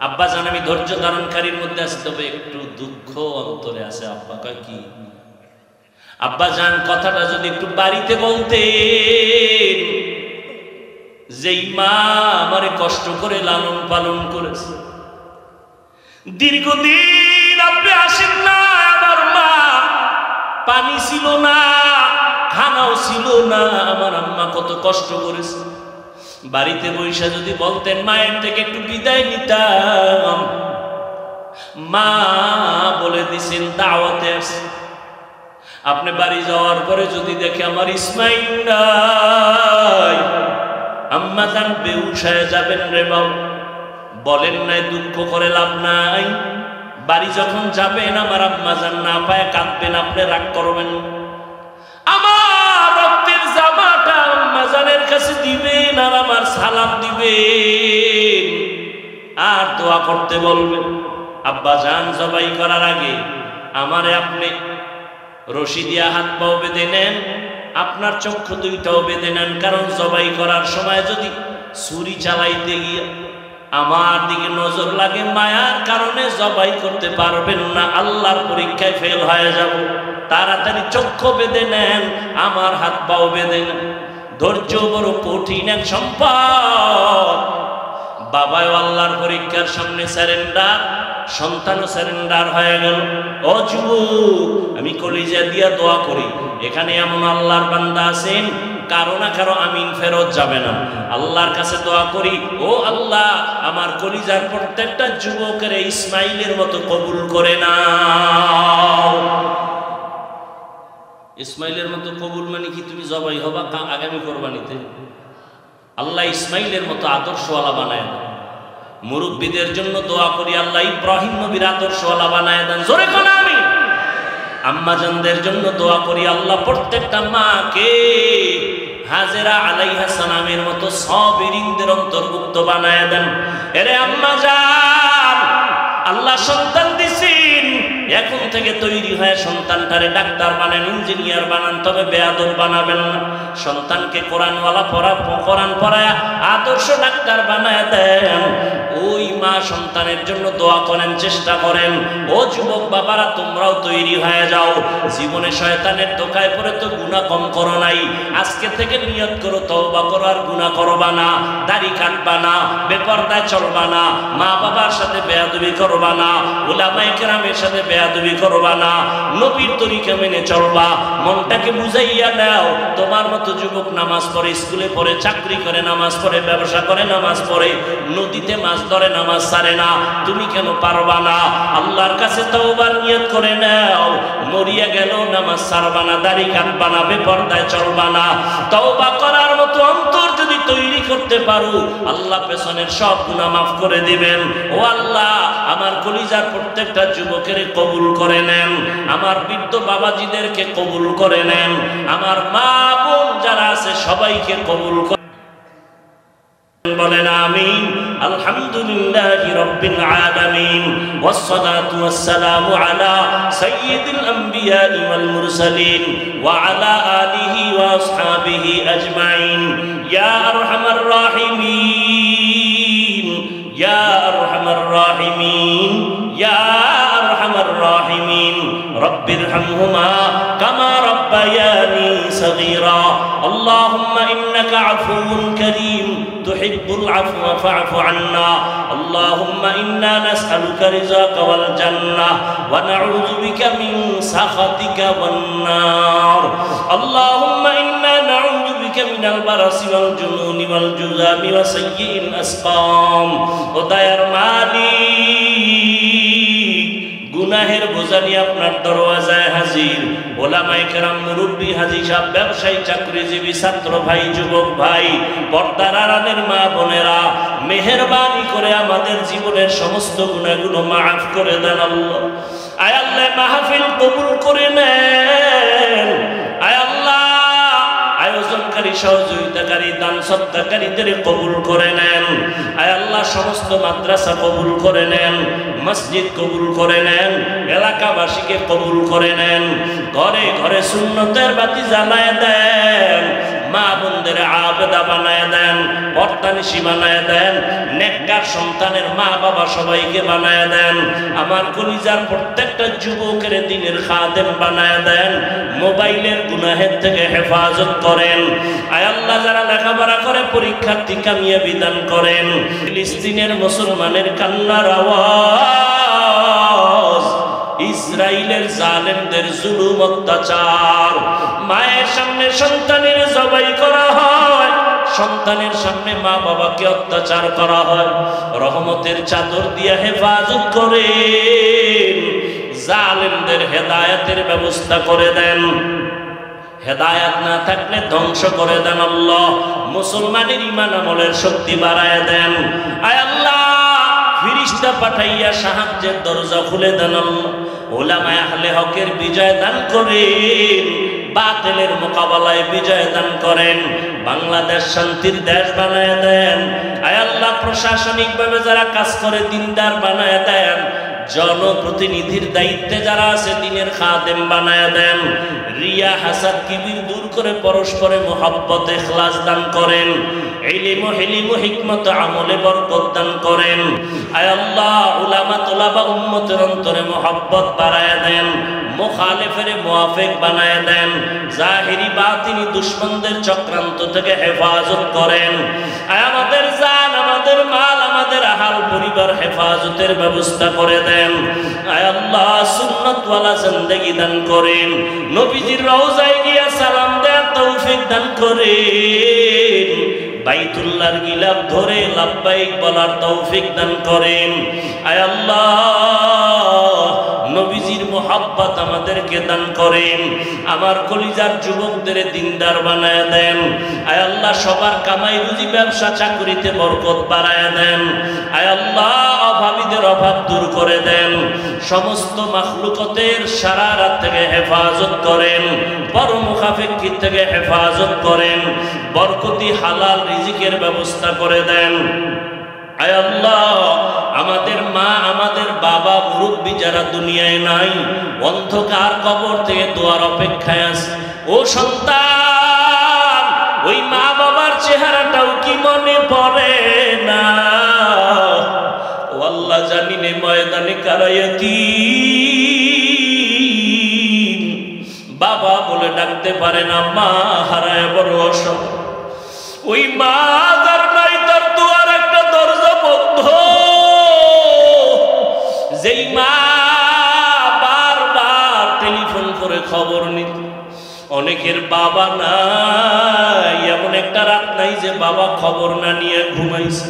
[SPEAKER 1] আব্বা জান, আমি ধৈর্য ধারণকারীর মধ্যে আছি, তবে একটু দুঃখ অন্তরে আছে। আব্বা কয়, কি? আব্বা জান, কথাটা যদি একটু বাড়িতে বলতেন, যেই মা আমারে কষ্ট করে লালন পালন করেছে, দীর্ঘদিন আপনি আসেন না, আমার মা পানি ছিল না, খানাও ছিল না, আমার আম্মা কত কষ্ট করেছে। বাড়িতে বৈশা যদি বলতেন, মায়ের থেকে একটু বিদায় নিতাম। মা বলে দিছেন দাওয়াতে আছে। আপনি বাড়ি যাওয়ার পরে যদি দেখে আমার ইসমাইল নাই, আম্মা জান বেহুশ হয়ে যাবেন রে বাবা। বলেন নাই, দুঃখ করে লাভ নাই। বাড়ি যখন যাবেন আমার আম্মা জান না পায় কাঁদবেন, আপনি রাগ করবেন। আমার রক্তের জামাটা আম্মা জানের কাছে দিবেন, আর আমার সালাম দিবেন, আর দোয়া করতে বলবেন। আব্বা জান জবাই করার আগে আমারে আপনি রশি দিয়া হাত পাও বেঁধে নেন, আপনার চক্ষু দুইটাও বেঁধে নেন, কারণ জবাই করার সময় যদি ছুরি চালাইতে গিয়ে আমার দিকে নজর লাগে, মায়ার কারণে জবাই করতে পারবেন না, আল্লাহর পরীক্ষায় ফেল হয়ে যাব। তাড়াতাড়ি চক্ষু বেঁধে নেন, আমার হাত পাও বেঁধে নেন। ধৈর্য বড় কঠিন এক সম্পদ। বাবাও আল্লাহর পরীক্ষার সামনে স্যারেন্ডার, সন্তানও স্যারেন্ডার হয়ে গেল। ও যুবক, আমি কলিজা দিয়া দোয়া করি, এখানে এমন আল্লাহর বান্দা আছেন কারো না কারো আমিন ফেরত যাবে না। আল্লাহর কাছে দোয়া করি, ও আল্লাহ আমার কলিজার প্রত্যেকটা যুবকের ইসমাইলের মতো কবুল করে নাও। ইসমাইলের মতো কবুল মানে কি তুমি জবাই হবা আগামী কোরবানিতে? আল্লাহ ইসমাইলের মতো আদর্শওয়ালা বানায় দেন। মুরব্বীদের জন্য দোয়া করি, আল্লাহ ইব্রাহিম নবীর আদর্শওয়ালা বানায় দেন। জোরে কোন আমিন। আম্মাজানদের জন্য দোয়া করি, আল্লাহ প্রত্যেকটা মাকে হাজেরা আলাইহা সালামের মতো সাবিরিনদের অন্তর্ভুক্ত বানায় দেন। এরে আম্মাজান, আল্লাহ সন্তান দিছেন, এখন থেকে তৈরি হয়ে সন্তানটারে ডাক্তার বানান, ইঞ্জিনিয়ার বানান, তবে বেয়াদব বানাবেন না। সন্তানকে কোরআনওয়ালা কোরআন পড়ায় আদর্শ ডাক্তার বানায় দেন। ওই মা সন্তানের জন্য দোয়া করেন, চেষ্টা করেন। ও যুবক বাবারা, তোমরাও তৈরি হয়ে যাও। জীবনে শয়তানের ধোঁকায় পড়ে তো গুনাহ কম করো নাই, আজকে থেকে নিয়ত করো তওবা করো, আর গুনাহ করবা না, দাড়ি কাটবা না, বেপরদায় চলবা না, মা বাবার সাথে বেয়াদবি করবা না, উলামায়ে কেরামের সাথে বেয়াদবি করবা না, নবীর তরিকা মেনে চলবা। মনটাকে বুঝাইয়া নাও। তোমার মতো যুবক নামাজ পড়ে, স্কুলে পড়ে, চাকরি করে নামাজ পড়ে, ব্যবসা করে নামাজ পড়ে, নদীতে মাছ ধরে নামাজ ছাড়ে না, তুমি কেন পারবা না? আল্লাহর কাছে তওবার নিয়ত করে নাও। মরিয়া গেল নামাজ ছাড়বা না, দাড়ি কাটবা না, বেপরদায় চলবা না। তওবা করার মতো অন্তর যদি তৈরি করতে পারো, আল্লাহ পেছনের সব গুনাহ মাফ করে দিবেন। ও আল্লাহ, আমার কলিজার প্রত্যেকটা যুবকের কবুল করে নেন, আমার বৃদ্ধ বাবাজিদেরকে কবুল করে নেন, আমার মা বোন যারা আছে সবাইকে কবুল করে বলেন আমিন। আলহামদুলিল্লাহি রাব্বিল আলামিন, ওয়াসসালাতু ওয়াসসালামু আলা সাইয়্যিদিল আমবিয়া ওয়াল মুরসালিন ওয়া আলা আলিহি ওয়া আসহাবিহি আজমাইন। ইয়া আরহামার রাহিমিন, ইয়া আরহামার রাহিমিন, ইয়া আরহামার রাহিমিন। রব্বিরহামহুমা কামা রাব্বায়ানি সগীরা। আল্লাহুম্মা ইন্নাকা আফুউন কারীম তুহিব্বুল আফওয়া ফা'ফু আন্না। আল্লাহুম্মা ইন্না নাসআলুকা রিযাকা ওয়াল জান্নাহ ওয়া নাউযু বিকা মিন সাখাতিকা ওয়ান নার। আল্লাহুম্মা ইন্না নাউযু বিকা মিনাল বারাসি ওয়াল জুনুনি ওয়াল জুযামি ওয়া সাইয়্যিল আসকাম। ও দয়ার মালিক, গুনাহের বোঝা নিয়ে আপনার দরওয়াজায় হাজির। ওলামায়ে কেরাম, মুরব্বী, হাজী সাহেব, ব্যবসায়ী, চাকরিজীবী, ছাত্র ভাই, যুবক ভাই, পর্দার আড়ালের মা বোনেরা, মেহেরবানি করে আমাদের জীবনের সমস্ত গুনাহগুলো মাফ করে দেন আল্লাহ। আয় আল্লাহ, মাহফিল কবুল করে নেন। আয় আল্লাহ, আয়োজনকারী, সহযোগিতাকারী, দান সদকাকারীদের কবুল করে নেন। আয় আল্লাহ, সমস্ত মাদ্রাসা কবুল করে নেন, মসজিদ কবুল করে নেন, এলাকাবাসীকে কবুল করে নেন। ঘরে ঘরে সুন্নতের বাতি জ্বালায় দেন, মা বোনদের আবেদা বানায় দেন, পর্দানিশী বানায় দেন, নেককার সন্তানের মা বাবা সবাইকে বানায় দেন। আমার কলিজার প্রত্যেকটা যুবকের দ্বীনের খাদেম বানায় দেন। মোবাইলের গুনাহের থেকে হেফাজত করেন। আয় আল্লাহ, যারা লেখাপড়া করে পরীক্ষার্থী কামিয়াবি দান করেন। ফিলিস্তিনের মুসলমানের কান্নার আওয়াজ, ইসরাইলের জালেমদের জুলুম অত্যাচার, মায়ের সামনে সন্তানের জবাই করা হয়, সন্তানের সামনে মা বাবাকে অত্যাচার করা হয়। রহমতের চাদর দিয়ে হেফাজত করেন, জালেমদের হেদায়েতের ব্যবস্থা করে দেন। হেদায়েত না থাকলে ধ্বংস করে দেন আল্লাহ। মুসলমানের ঈমান আমলের শক্তি বাড়ায় দেন। আয় আল্লাহ, ফেরেশতা পাঠাইয়া সাহায্যের দরজা খুলে দেন আল্লাহ। উলামায়ে আহলে হকের বিজয় দান করেন, বাতিলের মোকাবেলায় বিজয় দান করেন। বাংলাদেশ শান্তির দেশ বানায় দেন। আয় আল্লাহ, প্রশাসনিকভাবে যারা কাজ করে দিনদার বানায় দেন। জনপ্রতিনিধির দায়িত্বে যারা আছে দিনের খাদেম বানায় দেন। রিয়া হাসাদ কিবির দূর করে পরস্পরে মোহাব্বত ইখলাস দান করেন। ইলম হিলিম হিকমত আমলে বরকত দান করেন। আয় আল্লাহ উলামা তোলাবা উম্মতের অন্তরে মোহাব্বত বাড়ায় দেন, মুখালিফের মুওয়াফিক বানায় দেন, জাহিরি বাতিনি দুশমনদের চক্রান্ত থেকে হেফাজত করেন। আয় আমাদের জান, আমাদের মাল, আমাদের আহাল পরিবার হেফাজতের ব্যবস্থা করে দেন। আয় আল্লাহ সুন্নতওয়ালা জিন্দেগি দান করেন, নবীজির রওজায় গিয়া সালাম দেওয়ার তৌফিক দান করেন, বাইতুল্লাহর গিলাফ ধরে লাব্বাইক বলার তৌফিক দান করেন। আয় আল্লাহ নবীজির মোহাব্বত আমাদেরকে দান করেন। আমার কলিজার যুবকদের দিনদার বানায় দেন। আয় আল্লাহ সবার কামাই রুজি ব্যবসা চাকরিতে বরকত বাড়ায় দেন। আয় আল্লাহ অভাবীদের অভাব দূর করে দেন। সমস্ত মাখলুকতের শারারাত থেকে হেফাজত করেন, পরমুখাফিকি থেকে হেফাজত করেন, বরকতি হালাল রিজিকের ব্যবস্থা করে দেন। আয় আল্লাহ আমাদের মা, আমাদের বাবা, মুরব্বী যারা দুনিয়ায় নাই, অন্ধকার কবর থেকে দোয়ার অপেক্ষায় আছে। ও সন্তান, ওই মা বাবার চেহারাটাও কি মনে পড়ে না? ও আল্লাহ জানি নে ময়দানে কারায়াতি বাবা বলে ডাকতে পারে না, মা হারায় বড় অসহায়। ওই মা যার নাই তার দুয়ার একটা দরজা বন্ধ। যেই মা বারবার টেলিফোন করে খবর নিত। অনেকের বাবা নাই, এমন একটা রাত নাই যে বাবা খবর না নিয়ে ঘুমাইছে।